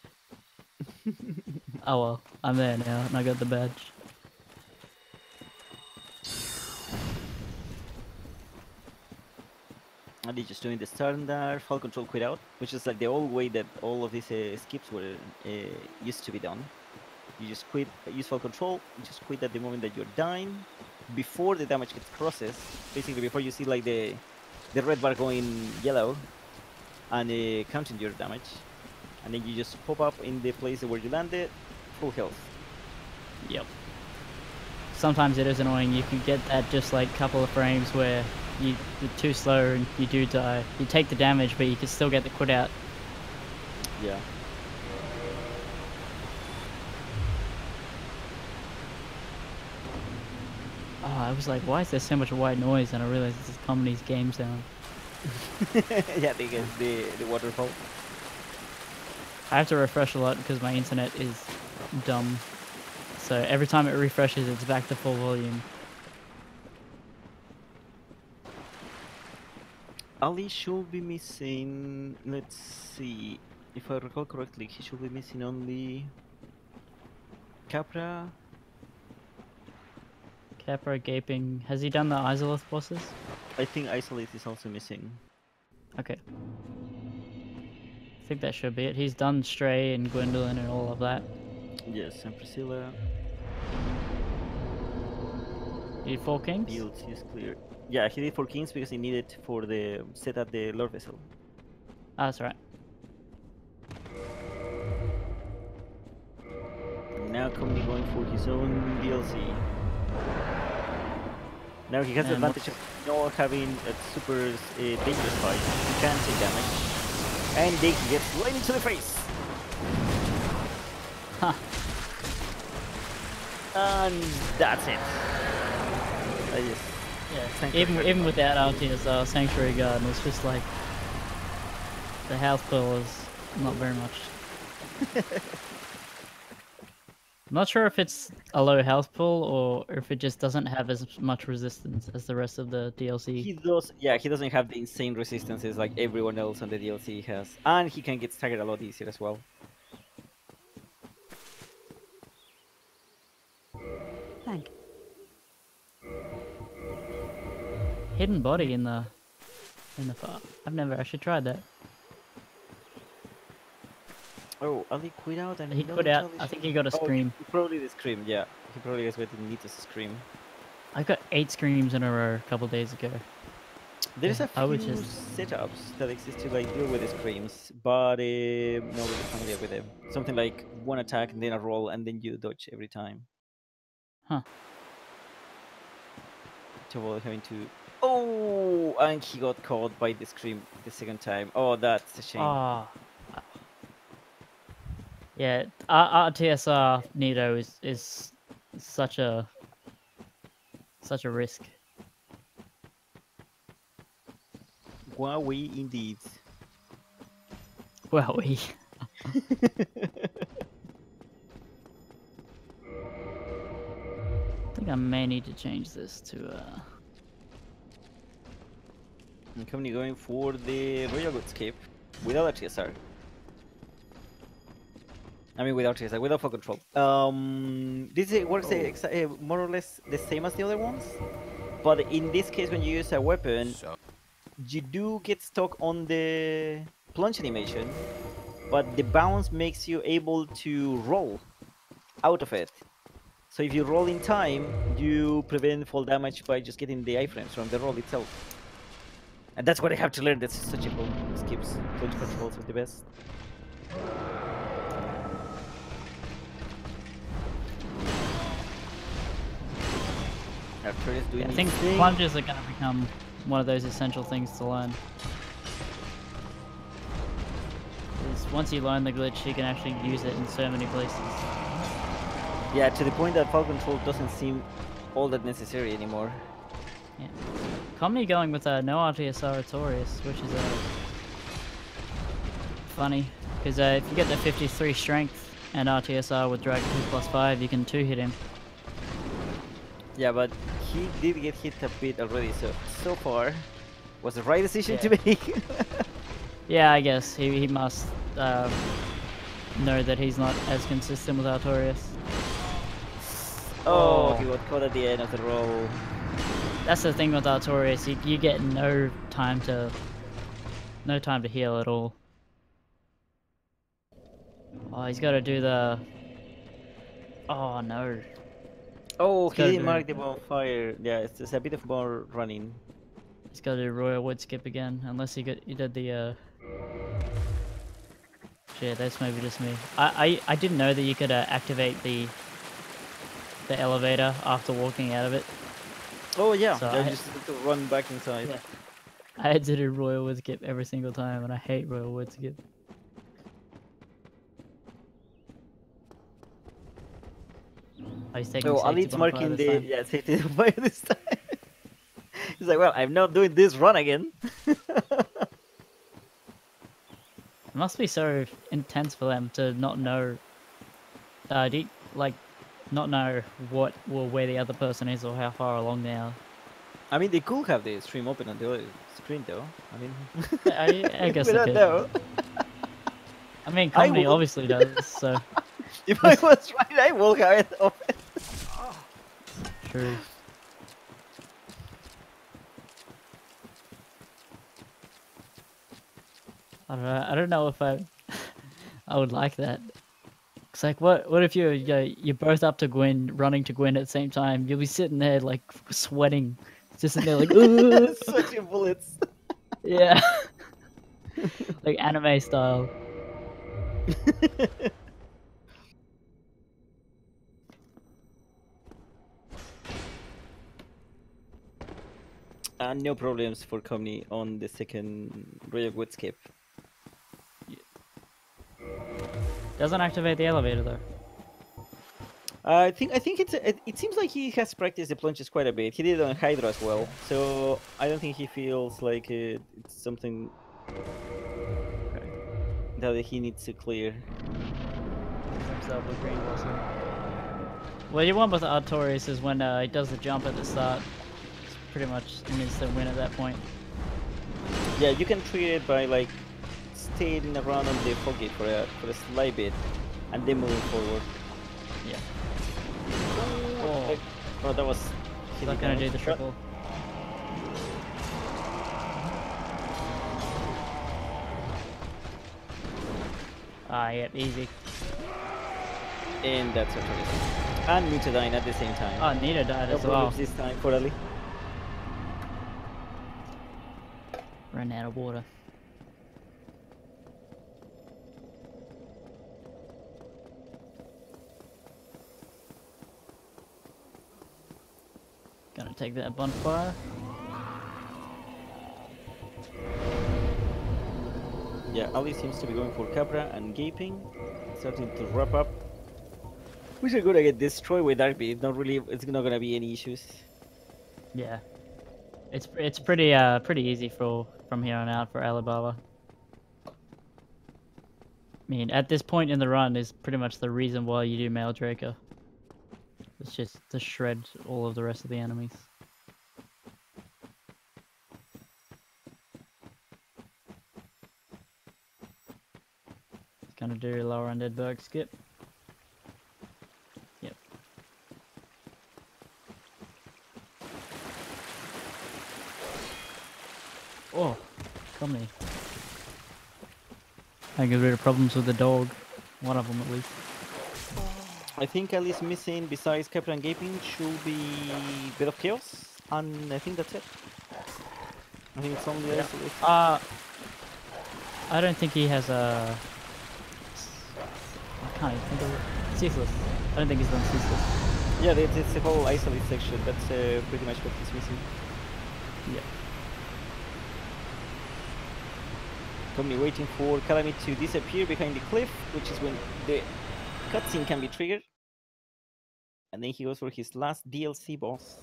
A: Oh well, I'm there now, and I got the badge.
B: And he's just doing the standard fall control quit out, which is like the old way that all of these skips were used to be done. You just quit, use fall control, you just quit at the moment that you're dying, before the damage gets processed, basically before you see like the red bar going yellow and counting your damage. And then you just pop up in the place where you landed, full health.
A: Yep. Sometimes it is annoying, you can get that just like couple of frames where you're too slow and you do die. You take the damage, but you can still get the quit out.
B: Yeah.
A: Oh, I was like, why is there so much white noise? And I realized this is Komny's game sound.
B: Yeah, the waterfall.
A: I have to refresh a lot because my internet is dumb. So every time it refreshes, it's back to full volume.
B: Ali should be missing, let's see, if I recall correctly, he should be missing only Capra.
A: Capra, Gaping. Has he done the Isolith bosses?
B: I think Isolate is also missing.
A: Okay. I think that should be it. He's done Stray and Gwendolyn and all of that.
B: Yes, and Priscilla.
A: Did 4 Kings?
B: Builds is clear. Yeah, he did 4 Kings because he needed for the set at the Lord Vessel.
A: Ah, that's right.
B: And now Komny going for his own DLC. Now he has the advantage of not having a super dangerous fight. He can take damage. And they get right into the face!
A: Huh.
B: And that's it.
A: Yeah,
B: Sanctuary
A: even
B: Garden.
A: without RTSR, Sanctuary Garden is just like the health pool is not very much. I'm not sure if it's a low health pool or if it just doesn't have as much resistance as the rest of the DLC.
B: He does, yeah, he doesn't have the insane resistances like everyone else on the DLC has, and he can get staggered a lot easier as well.
D: Thank
A: Hidden body in the far. I've never actually tried that.
B: Oh, Ali quit out and
A: He
B: not
A: quit out.
B: entirely
A: I think
B: sure.
A: he got a
B: Oh,
A: scream.
B: he probably did scream. Yeah, he probably is going to need to scream.
A: I got 8 screams in a row a couple days ago.
B: There's
A: Yeah,
B: a
A: I
B: few
A: was just
B: setups that exist to like deal with the screams, but not really familiar with them. Something like one attack and then a roll, and then you dodge every time.
A: Huh.
B: To avoid having to. Oh, and he got caught by the scream the second time. Oh, that's a shame.
A: Ah. Yeah, RTSR Nido is such a risk.
B: Wowie indeed.
A: Well, we. I think I may need to change this to
B: I'm currently going for the Royal Good Skip without a TSR. I mean, without TSR, without full control. This works more or less the same as the other ones, but in this case, when you use a weapon, you do get stuck on the plunge animation, but the bounce makes you able to roll out of it. So if you roll in time, you prevent fall damage by just getting the iframes from the roll itself. And that's what I have to learn. That's such a cool skips. Plunge controls are the best. Arcturus doing
A: I think
B: its thing.
A: plunges are gonna become one of those essential things to learn. 'Cause once you learn the glitch, you can actually use it in so many places.
B: Yeah, to the point that fall control doesn't seem all that necessary anymore.
A: Yeah. Komny going with no RTSR Artorias, which is funny, because if you get the 53 strength and RTSR with Dragon 2+5, you can 2-hit him.
B: Yeah, but he did get hit a bit already, so far was the right decision
A: Yeah.
B: to make.
A: Yeah, I guess he must know that he's not as consistent with Artorias.
B: Oh, he got caught at the end of the roll.
A: That's the thing with Artorias, you get no time to heal at all. Oh, he's got to do the. Oh no.
B: Oh,
A: He's
B: he
A: gotta
B: didn't
A: do-
B: mark the bonfire. Yeah, it's just a bit of more running.
A: He's got to do Royal Wood Skip again, unless he did the. Yeah, that's maybe just me. I didn't know that you could activate the elevator after walking out of it.
B: Oh yeah,
A: So
B: yeah,
A: I-
B: just have to run back inside.
A: Yeah. I had to do Royal Wood Skip every single time, and I hate Royal Wood Skip. Oh, he's taking
B: Oh,
A: safety
B: Ali's
A: bonfire
B: marking
A: this
B: the
A: time.
B: safety bonfire this time. He's like, well, I'm not doing this run again.
A: It must be so intense for them to not know, not know where the other person is or how far along they are.
B: I mean, they could have the stream open on the other screen, though. I mean,
A: I guess
B: we
A: they
B: don't
A: could.
B: know.
A: I mean,
B: I
A: Komny
B: will.
A: obviously does, so
B: If I was right, I will have it open.
A: true. I don't know. I don't know if I would like that. It's like, what if you're both up to Gwyn, running to Gwyn at the same time? You'll be sitting there like sweating, just sitting there like, "Ugh."
B: Switching bullets.
A: Yeah, like anime style.
B: No problems for Komny on the second Royal Woodscape.
A: Doesn't activate the elevator though.
B: it seems like he has practiced the plunges quite a bit. He did it on Hydra as well, so I don't think he feels like it's something that he needs to clear.
A: Himself with green blossom. What you want with Artorias is when he does the jump at the start, it's pretty much an instant win at that point.
B: Yeah, you can trigger it by like staying around on the fog gate for a slight bit, and then moving forward.
A: Yeah.
B: Oh, that was.
A: He's not gonna do the triple. Ah, yep, easy.
B: And that's Artorias. And Mutadine at the same time.
A: Oh, Nita died as
B: No
A: well.
B: problems this time for Ali.
A: Ran out of water. Gonna take that bonfire.
B: Yeah, Ali seems to be going for Cabra and Gaping, starting to wrap up. We are gonna get destroyed with Dark Beam. It's not gonna be any issues.
A: Yeah, it's pretty pretty easy from here on out for Alibaba. I mean, at this point in the run is pretty much the reason why you do Male Draker. It's just to shred all of the rest of the enemies. Gonna do lower undead berg skip. Yep. Oh, Komny. I get rid of problems with the dog. One of them at least.
B: I think Ali's missing, besides Cabra and Gaping, should be Bit of Chaos, and I think that's it. I think it's only Isolate.
A: I don't think he has a... I can't even think of it. Ceaseless. I don't think he's done Ceaseless.
B: Yeah, it's the whole Isolate section. That's pretty much what he's missing.
A: Yeah.
B: Komny waiting for Calamity to disappear behind the cliff, which is when the cutscene can be triggered. And then he goes for his last DLC boss.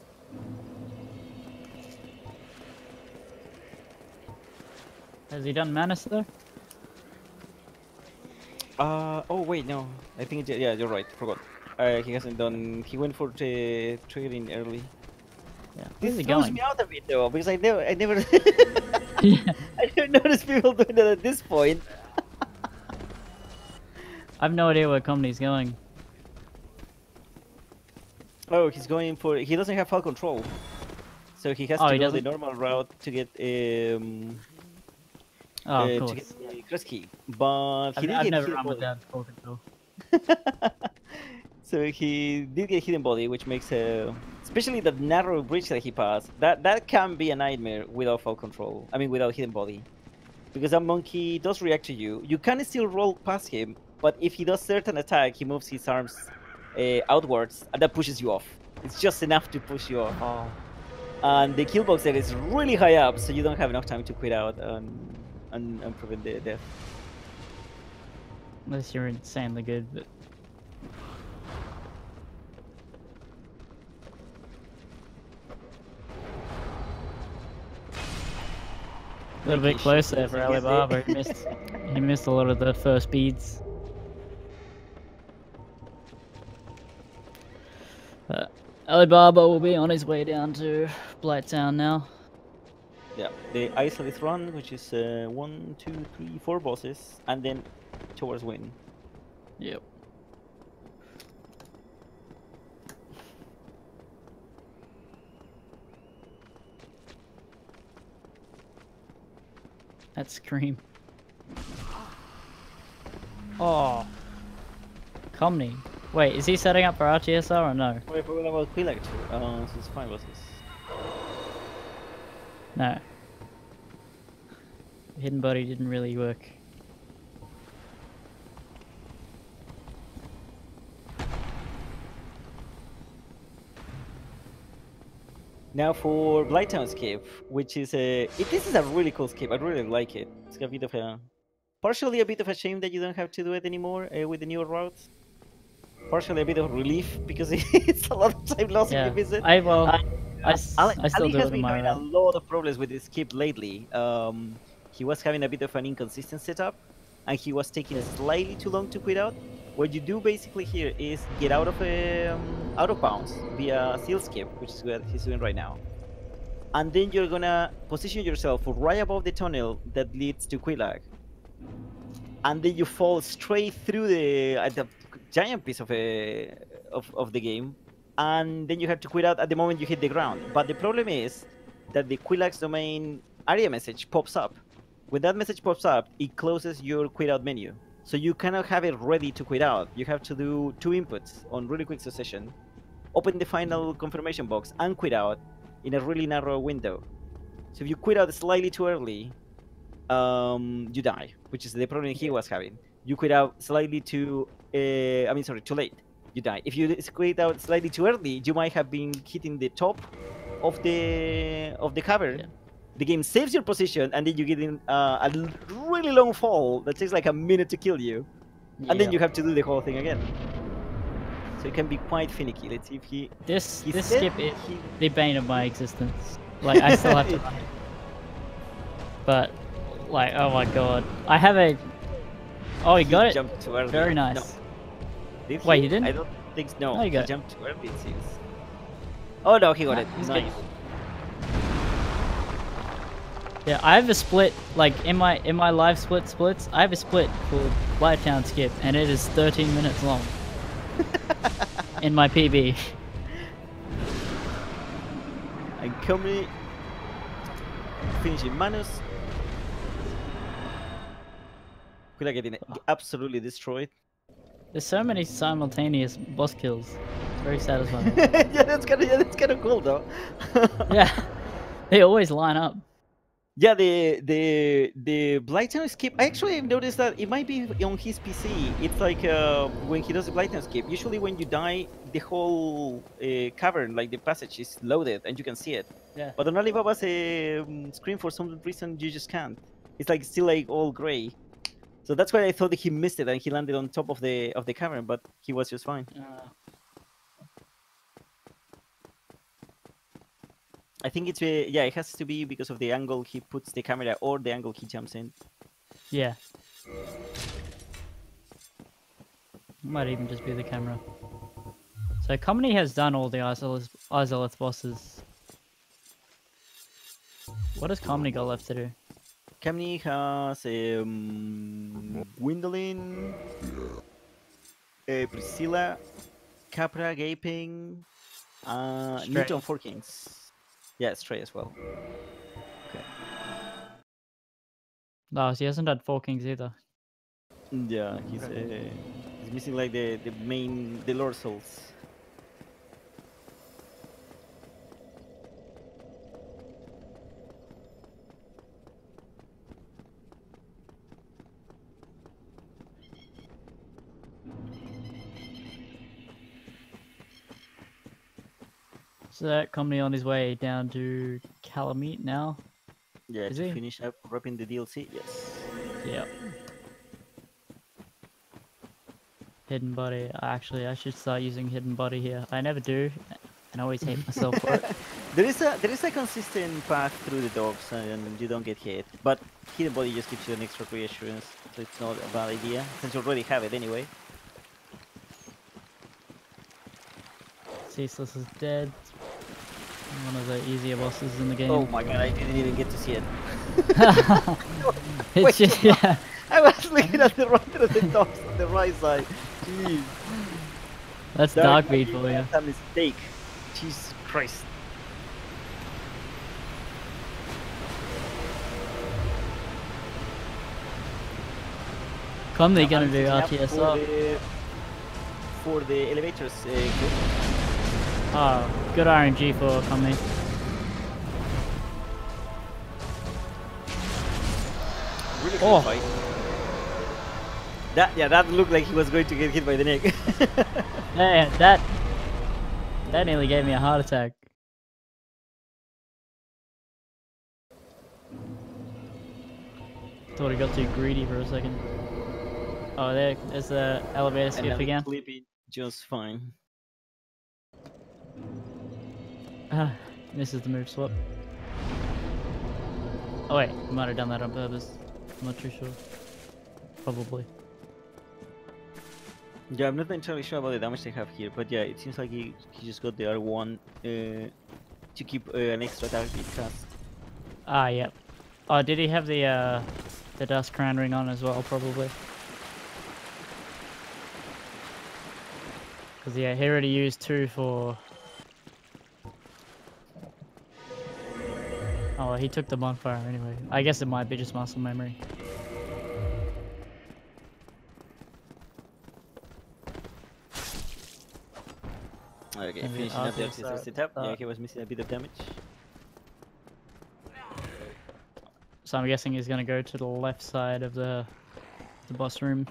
A: Has he done Manus though?
B: Oh wait, no. I think yeah, you're right. Forgot. He hasn't done. He went for the triggering early.
A: Yeah.
B: This
A: Where's he
B: throws
A: going?
B: me out a bit though, because I never,
A: Yeah.
B: I never noticed people doing that at this point.
A: I have no idea where Komny's going.
B: Oh, he's going for. He doesn't have full control, so he has to go the normal route to get
A: Oh, of
B: to
A: course.
B: get the Kresky. But he did
A: I've
B: get
A: never
B: hidden
A: run with
B: body.
A: that full control.
B: So he did get hidden body, which makes especially that narrow bridge that he passed. That can be a nightmare without full control. I mean, without hidden body, because that monkey does react to you. You can still roll past him, but if he does certain attack, he moves his arms outwards, and that pushes you off. It's just enough to push you off.
A: Oh.
B: And the kill box there is really high up, so you don't have enough time to quit out and prevent the death.
A: Unless you're insanely good, but... A little bit close there for Alibaba. He missed a lot of the first beads. Alibaba will be on his way down to Blighttown now.
B: Yeah, the Isolith run, which is 1, 2, 3, 4 bosses, and then towards win.
A: Yep. That scream. Oh. Komny. Wait, is he setting up for RTSR or no?
B: Wait, what about Quilag too? So it's 5 bosses.
A: No. Hidden body didn't really work.
B: Now for Blighttown skip, which is this is a really cool skip. I really like it. It's a bit of a, partially a bit of a shame that you don't have to do it anymore with the newer routes. partially a bit of relief because it's a lot of time lost if
A: Yeah.
B: you miss it.
A: I well,
B: Uh,
A: I still
B: Ali
A: do
B: has
A: it in
B: been
A: my
B: having a
A: right.
B: lot of problems with his skip lately. He was having a bit of an inconsistent setup, and he was taking
A: Yeah.
B: slightly too long to quit out. What you do basically here is get out of bounds via seal skip, which is what he's doing right now, and then you're gonna position yourself right above the tunnel that leads to Quilag, and then you fall straight through the giant piece of the game, and then you have to quit out at the moment you hit the ground. But the problem is that the Quilag's domain area message pops up. When that message pops up, it closes your quit out menu. So you cannot have it ready to quit out. You have to do two inputs on really quick succession, open the final confirmation box, and quit out in a really narrow window. So if you quit out slightly too early, you die, which is the problem he was having. You quit out slightly too, too late. You die. If you quit out slightly too early, you might have been hitting the top of the cavern.
A: Yeah.
B: The game saves your position, and then you get in a really long fall that takes like a minute to kill you, and then you have to do the whole thing again. So it can be quite finicky. Let's see if
A: This
B: he said
A: skip is
B: he-
A: the bane of my existence. Like I still have to run it. But like, oh my god, I have a. Oh, he got it.
B: jumped too early.
A: Very
B: No.
A: nice.
B: Did
A: Wait, he didn't?
B: I don't think so. No,
A: No, he
B: he
A: got it.
B: jumped too early, it seems. Oh no, he got it.
A: He's
B: Nice.
A: good. Yeah, I have a split. Like in my live splits, I have a split called Blighttown Skip, and it is 13 minutes long. In my PB.
B: And Komny finishing Manus. Could I getting absolutely destroyed?
A: There's so many simultaneous boss kills. It's very satisfying.
B: Yeah, that's kind of cool though.
A: Yeah, they always line up.
B: Yeah, the Blighttown skip. I actually noticed that it might be on his PC. It's like when he does the Blighttown skip. Usually, when you die, the whole cavern, like the passage, is loaded and you can see it.
A: Yeah.
B: But on Alibaba's screen, for some reason, you just can't. It's like still like all gray. So that's why I thought that he missed it and he landed on top of the cavern, but he was just fine. I think it's yeah, it has to be because of the angle he puts the camera or the angle he jumps in.
A: Yeah. Might even just be the camera. So Komny has done all the Izolith bosses. What does Komny got left to do?
B: Komny has Gwendolyn, Priscilla, Capra, Gaping,
A: Stray.
B: Newton Four Kings. Yeah, Stray as well. Okay.
A: No, he hasn't done Four Kings either.
B: Yeah, he's missing like the main Lord Souls.
A: So that Komny on his way down to Calamite now.
B: Yeah,
A: Is
B: to
A: he?
B: finish up wrapping the DLC. Yes.
A: Yep. Hidden body. Actually, I should start using hidden body here. I never do, and I always hate myself for it.
B: There is a consistent path through the dogs and you don't get hit, but hidden body just gives you an extra reassurance, so it's not a bad idea since you already have it anyway.
A: Ceaseless is dead. One of the easier bosses in the game.
B: Oh my god, I didn't even get to see it.
A: It's
B: Wait,
A: just, yeah.
B: I was looking at the dogs on the right side. Jeez.
A: That's dark beat for you.
B: That's a mistake. Jesus Christ.
A: Komny gonna do
B: I'm
A: RTS
B: for
A: up.
B: For the elevators.
A: Oh, good RNG for Komny.
B: Really
A: Oh.
B: good fight. That looked like he was going to get hit by the neck.
A: Yeah, that nearly gave me a heart attack. Thought he got too greedy for a second. Oh, there's the elevator skip again.
B: Flipping. Just fine.
A: Misses the move swap. Oh wait, he might have done that on purpose. I'm not too sure. Probably.
B: Yeah, I'm not entirely sure about the damage they have here, but yeah, it seems like he just got the R1 to keep an extra target cast.
A: Ah, yep. Oh, did he have the Dust Crown Ring on as well? Probably. Because yeah, he already used 2 for... Oh, well, he took the bonfire anyway. I guess it might be just muscle memory.
B: Okay,
A: And the
B: finishing up the
A: Arthur's,
B: Artisan setup. Yeah, he was missing a bit of damage.
A: So I'm guessing he's gonna go to the left side of the boss room.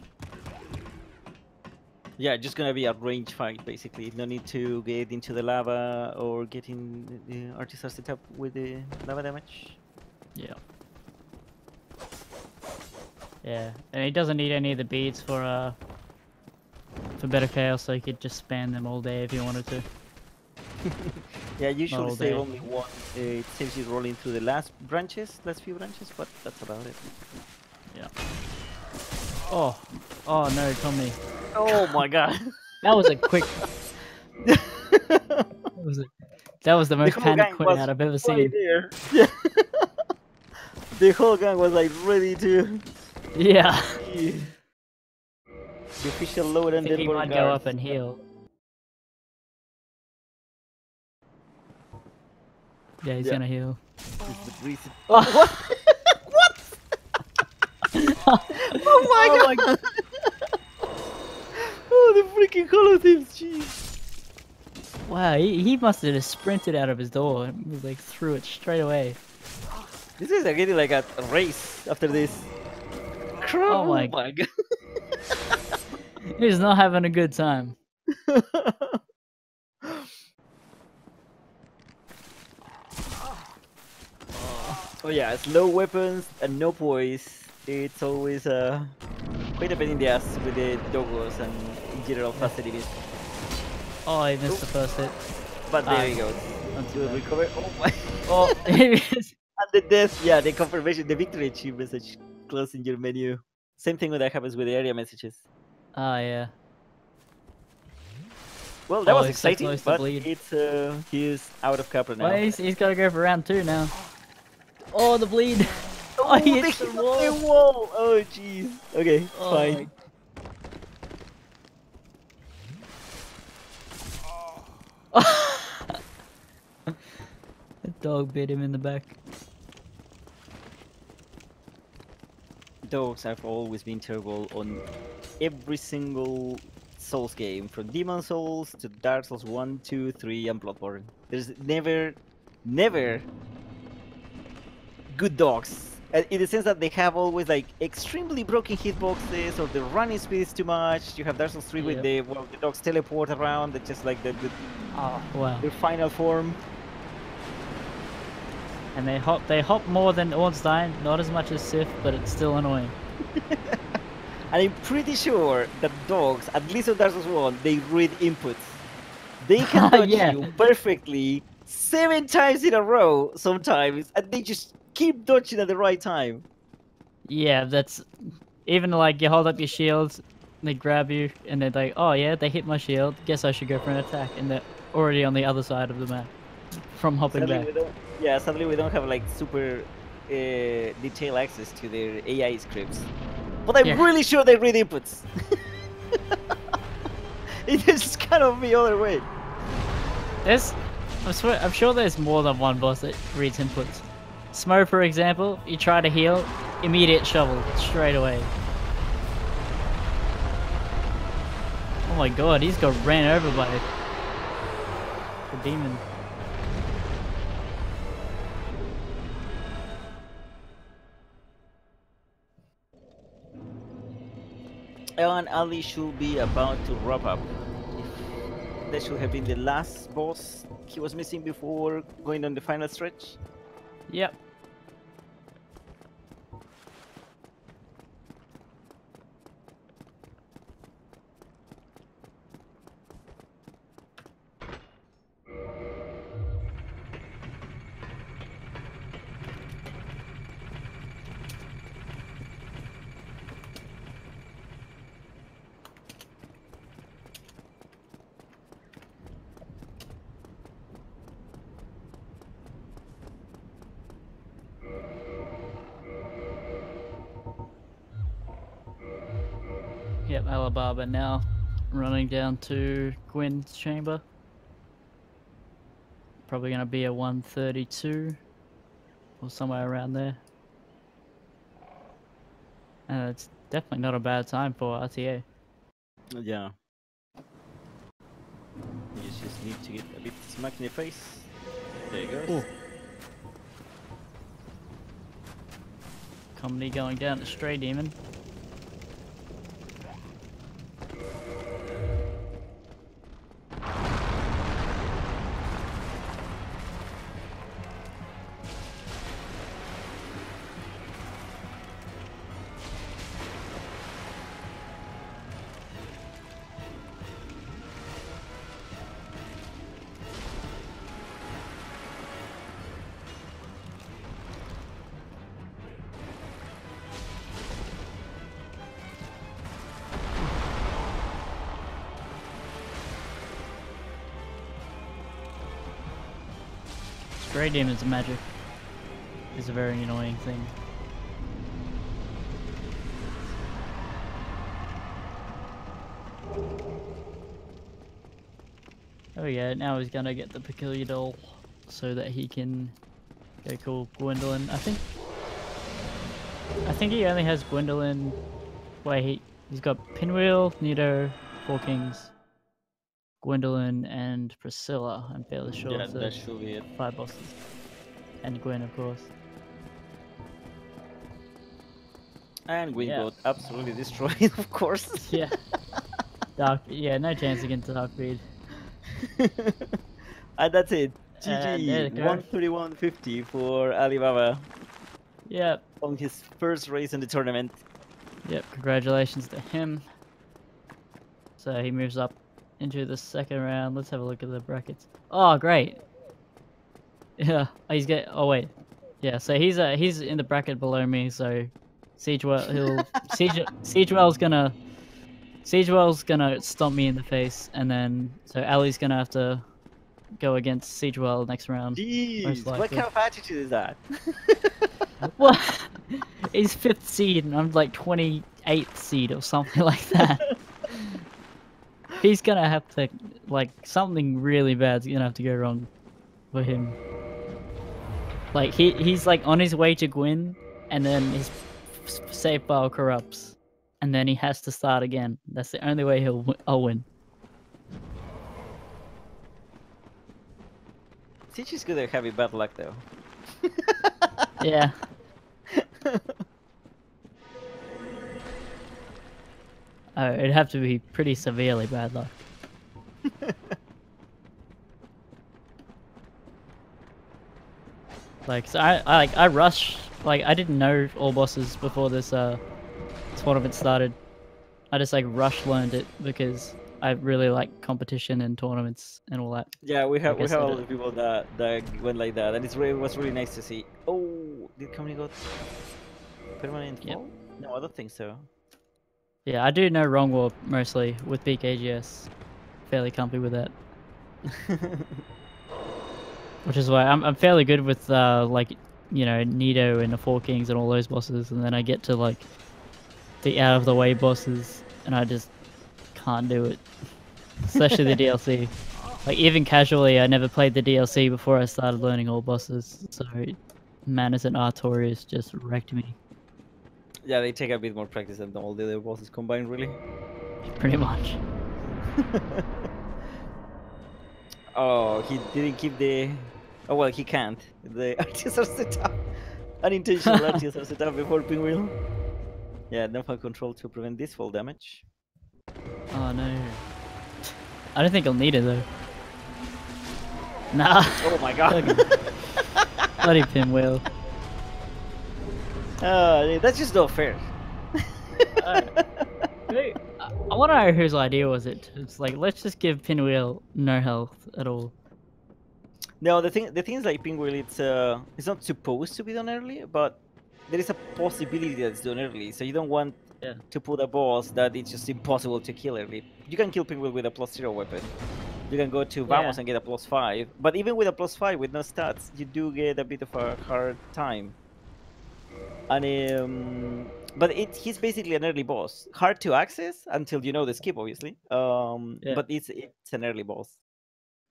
B: Yeah, just gonna be a range fight basically. No need to get into the lava or get in the Artisan setup with the lava damage.
A: Yeah. Yeah, and he doesn't need any of the beads for better chaos, so he could just spam them all day if he wanted to.
B: Yeah, usually
A: all
B: save
A: day.
B: only one. It saves you rolling through the last few branches, but that's about it.
A: Yeah. Oh, oh no, Komny.
B: Oh my god.
A: That was a quick. That was the most
B: whole
A: panic
B: gang
A: quit
B: was
A: out I've ever
B: right
A: seen.
B: there. Yeah. The whole gang was like ready to.
A: Yeah.
B: The official load
A: I
B: and
A: think he
B: then
A: might go up and heal. Yeah, he's
B: Yeah.
A: gonna heal.
B: Oh, what? Oh my god! Oh, the freaking holothips, jeez.
A: Wow, he must have just sprinted out of his door and was like threw it straight away.
B: This is getting like a race after this.
A: Oh my
B: god.
A: He's not having a good time.
B: Oh yeah, slow weapons and no poise. It's always quite a pain in the ass with the doggos and in general fast enemies.
A: Oh, he missed the first hit.
B: But there he goes.
A: Not too
B: To
A: bad.
B: recover. Oh my.
A: Oh,
B: And the death, yeah, the confirmation, the victory achievement message close in your menu. Same thing when that happens with the area messages.
A: oh yeah.
B: Well, that
A: Oh,
B: was
A: he's so
B: exciting,
A: close to
B: but
A: bleed.
B: it's he's out of Capra now.
A: Well, he's got to go for round 2 now. Oh, the bleed. Oh, he hit the wall.
B: The wall. Oh, jeez. Okay,
A: Oh,
B: fine.
A: The dog bit him in the back.
B: Dogs have always been terrible on every single Souls game, from Demon Souls to Dark Souls 1, 2, 3, and Bloodborne. There's never good dogs. In the sense that they have always like extremely broken hitboxes, or the running speed is too much. You have Dark Souls 3 with the dogs teleport around, that's just like the
A: Oh, wow.
B: their final form.
A: And they hop more than Ornstein, not as much as Sif, but it's still annoying.
B: And I'm pretty sure that dogs, at least on Dark Souls 1, they read inputs. They can dodge
A: Yeah.
B: you perfectly 7 times in a row sometimes, and they just keep dodging at the right time.
A: Yeah, that's even like you hold up your shield, they grab you, and they're like, oh yeah, they hit my shield. Guess I should go for an attack, and they're already on the other side of the map from hopping
B: Sadly,
A: back.
B: sadly we don't have like super detailed access to their AI scripts. But I'm
A: Yeah.
B: really sure they read inputs. It just kind of the other way.
A: I'm sure there's more than one boss that reads inputs. Smo, for example, you try to heal, immediate shovel, straight away. Oh my god, he's got ran over by the demon.
B: And Ali should be about to wrap up. That should have been the last boss he was missing before going on the final stretch.
A: Yep. Yep, Alibaba now running down to Gwyn's chamber. Probably going to be a 132 or somewhere around there. And it's definitely not a bad time for RTA.
B: Yeah. You just need to get a bit smacked in the face. There you go.
A: Komny going down to Stray Demon. Stray Demon's magic is a very annoying thing. Oh yeah, now he's gonna get the peculiar doll so that he can go call Gwendolyn. I think he only has Gwendolyn. Wait, he's got Pinwheel, Nido, Four Kings, Gwendolyn, and Priscilla. I'm fairly sure.
B: Yeah,
A: of the
B: that should be it.
A: 5 bosses. And Gwen, of course.
B: And Gwyn
A: Yeah.
B: got absolutely destroyed, of course.
A: Yeah. Dark. Yeah, no chance against Darkbeard.
B: And that's it.
A: There
B: GG.
A: you go.
B: 131.50 for Alibaba
A: Yep.
B: on his first race in the tournament.
A: Yep. Congratulations to him. So he moves up into the second round. Let's have a look at the brackets. Oh, great. Yeah. He's get. Oh wait. Yeah. So he's in the bracket below me. So Siegewell's gonna stomp me in the face, and then so Ali's gonna have to go against Siegewell next round.
B: Jeez, what
A: likely.
B: kind of attitude is that?
A: What? He's 5th seed, and I'm like 28th seed or something like that. He's gonna have to, like, something really bad's gonna have to go wrong for him. Like he's like on his way to Gwyn, and then his save file corrupts, and then he has to start again. That's the only way I'll win.
B: Siege is good at having bad luck though.
A: Yeah. Oh, it'd have to be pretty severely bad luck. Like, so I rushed. Like, I didn't know all bosses before this tournament started. I just like rush learned it because I really like competition and tournaments and all that.
B: Yeah, we have
A: guess
B: a
A: I
B: lot
A: did.
B: of people that went like that, and it was really nice to see. Oh, did Komny got permanent
A: Yep.
B: fall? No, I don't think so.
A: Yeah, I do know Wrong Warp mostly with BKGS. Fairly comfy with that. Which is why I'm fairly good with like, you know, Nido and the Four Kings and all those bosses, and then I get to like the out of the way bosses and I just can't do it. Especially the DLC. Like even casually I never played the DLC before I started learning all bosses, so Manus and Artorias just wrecked me.
B: Yeah, they take a bit more practice than all the other bosses combined, really.
A: Pretty much.
B: Oh, he didn't keep the... Oh, well, he can't. The RTs are set up. Unintentional RTs are set up before Pinwheel. Yeah, no fall control to prevent this fall damage.
A: Oh no. I don't think I'll need it though. Nah.
B: Oh my god.
A: Bloody Pinwheel.
B: That's just not fair.
A: I want to know whose idea was it. It's like, let's just give Pinwheel no health at all.
B: No, the thing is like Pinwheel, it's not supposed to be done early, but there is a possibility that it's done early, so you don't want to put a boss that it's just impossible to kill early. You can kill Pinwheel with a +0 weapon. You can go to Vamos and get a +5, but even with a +5 with no stats, you do get a bit of a hard time. And But he's basically an early boss. Hard to access until you know the skip, obviously.
A: Yeah.
B: But it's an early boss.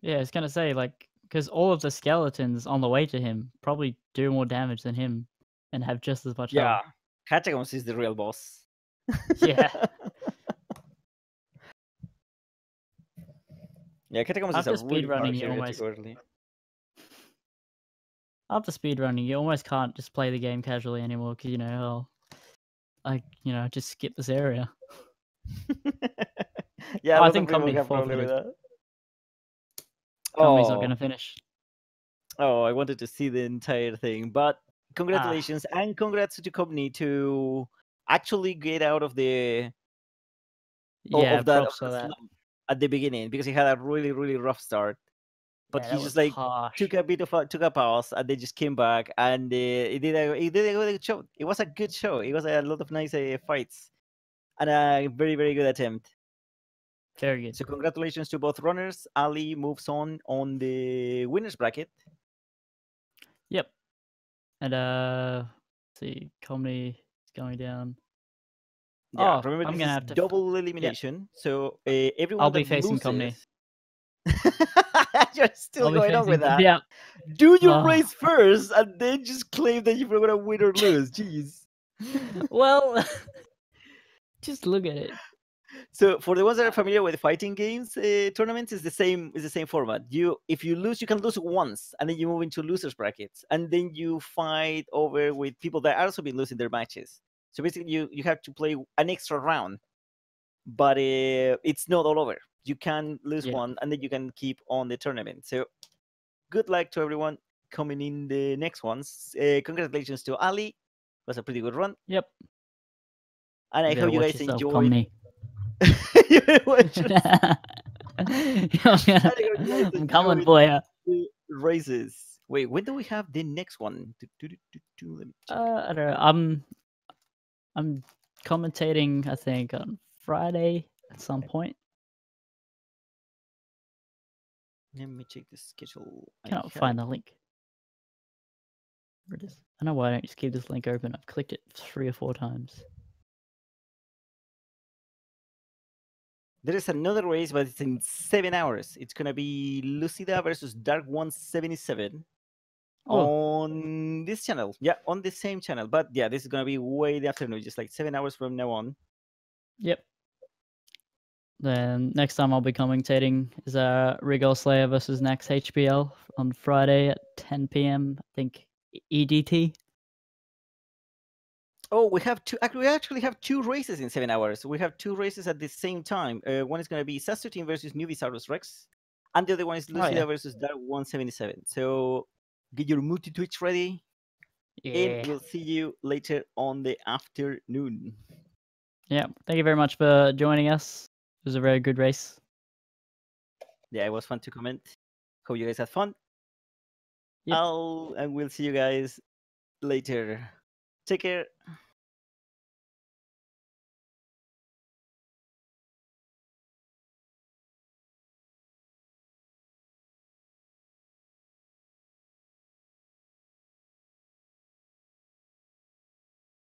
A: Yeah, I was gonna say, like, because all of the skeletons on the way to him probably do more damage than him and have just as much
B: Yeah,
A: health.
B: Catacombs is the real boss.
A: Yeah.
B: Yeah, Catacombs is a
A: After
B: really hard
A: speedrunning, you
B: area to
A: almost
B: go early.
A: after speedrunning, you almost can't just play the game casually anymore because just skip this area.
B: Yeah, a
A: Oh, I
B: lot of
A: think
B: people
A: Komny
B: have problem with
A: forfeited.
B: that.
A: Komny's not
B: Oh,
A: gonna finish.
B: I wanted to see the entire thing, but congratulations and congrats to Komny to actually get out of the
A: Yeah,
B: of that
A: props for that.
B: slump at the beginning because he had a really rough start. But
A: Yeah,
B: he
A: that
B: just
A: was
B: like
A: harsh.
B: took a pause and they just came back and he did a good show. It was a good show. It was a lot of nice fights and a very good attempt.
A: Very good.
B: So congratulations to both runners. Ali moves on the winners bracket.
A: Yep. And let's see, Komny is going down.
B: Yeah,
A: Oh,
B: remember
A: I'm
B: this
A: gonna
B: is
A: have to.
B: double elimination. So everyone
A: I'll be
B: that
A: facing Komny.
B: loses. You're still
A: I'll be
B: going on with
A: facing
B: that.
A: Yeah.
B: Do your
A: Oh.
B: race first and then just claim that you're gonna win or lose. Jeez.
A: Well, just look at it.
B: So for the ones that are familiar with fighting games, tournaments is the same format. If you lose, you can lose once, and then you move into losers brackets, and then you fight over with people that also been losing their matches. So basically, you have to play an extra round, but it's not all over. You can lose
A: Yeah.
B: one, and then you can keep on the tournament. So good luck to everyone coming in the next ones. Congratulations to Ali. It was a pretty good run.
A: Yep.
B: And I
A: better
B: hope you
A: watch
B: guys
A: yourself,
B: enjoyed.
A: Komny.
B: You better watch yourself.
A: I'm coming for you.
B: The races. Wait, when do we have the next one? Let me check.
A: I don't know. I'm commentating, I think, on Friday at some point.
B: Let me check the schedule.
A: Cannot find the link. Where it is. I know why I don't just keep this link open. I've clicked it 3 or 4 times.
B: There is another race, but it's in 7 hours. It's gonna be Lucida versus Dark 177 on this channel. Yeah, on the same channel. But yeah, this is gonna be way in the afternoon, just like 7 hours from now on.
A: Yep. Then next time I'll be commentating is Rigol Slayer versus Nax HBL on Friday at 10 p.m. I think EDT.
B: Oh, we have two. We actually have 2 races in 7 hours. We have 2 races at the same time. One is going to be Sasso Team versus Nuvisaurus Rex, and the other one is Lucida versus Dark 177. So get your multi Twitch ready, and we'll see you later on the afternoon.
A: Yeah, thank you very much for joining us. It was a very good race.
B: Yeah, it was fun to comment. Hope you guys had fun.
A: Yep.
B: And we'll see you guys later. Take care.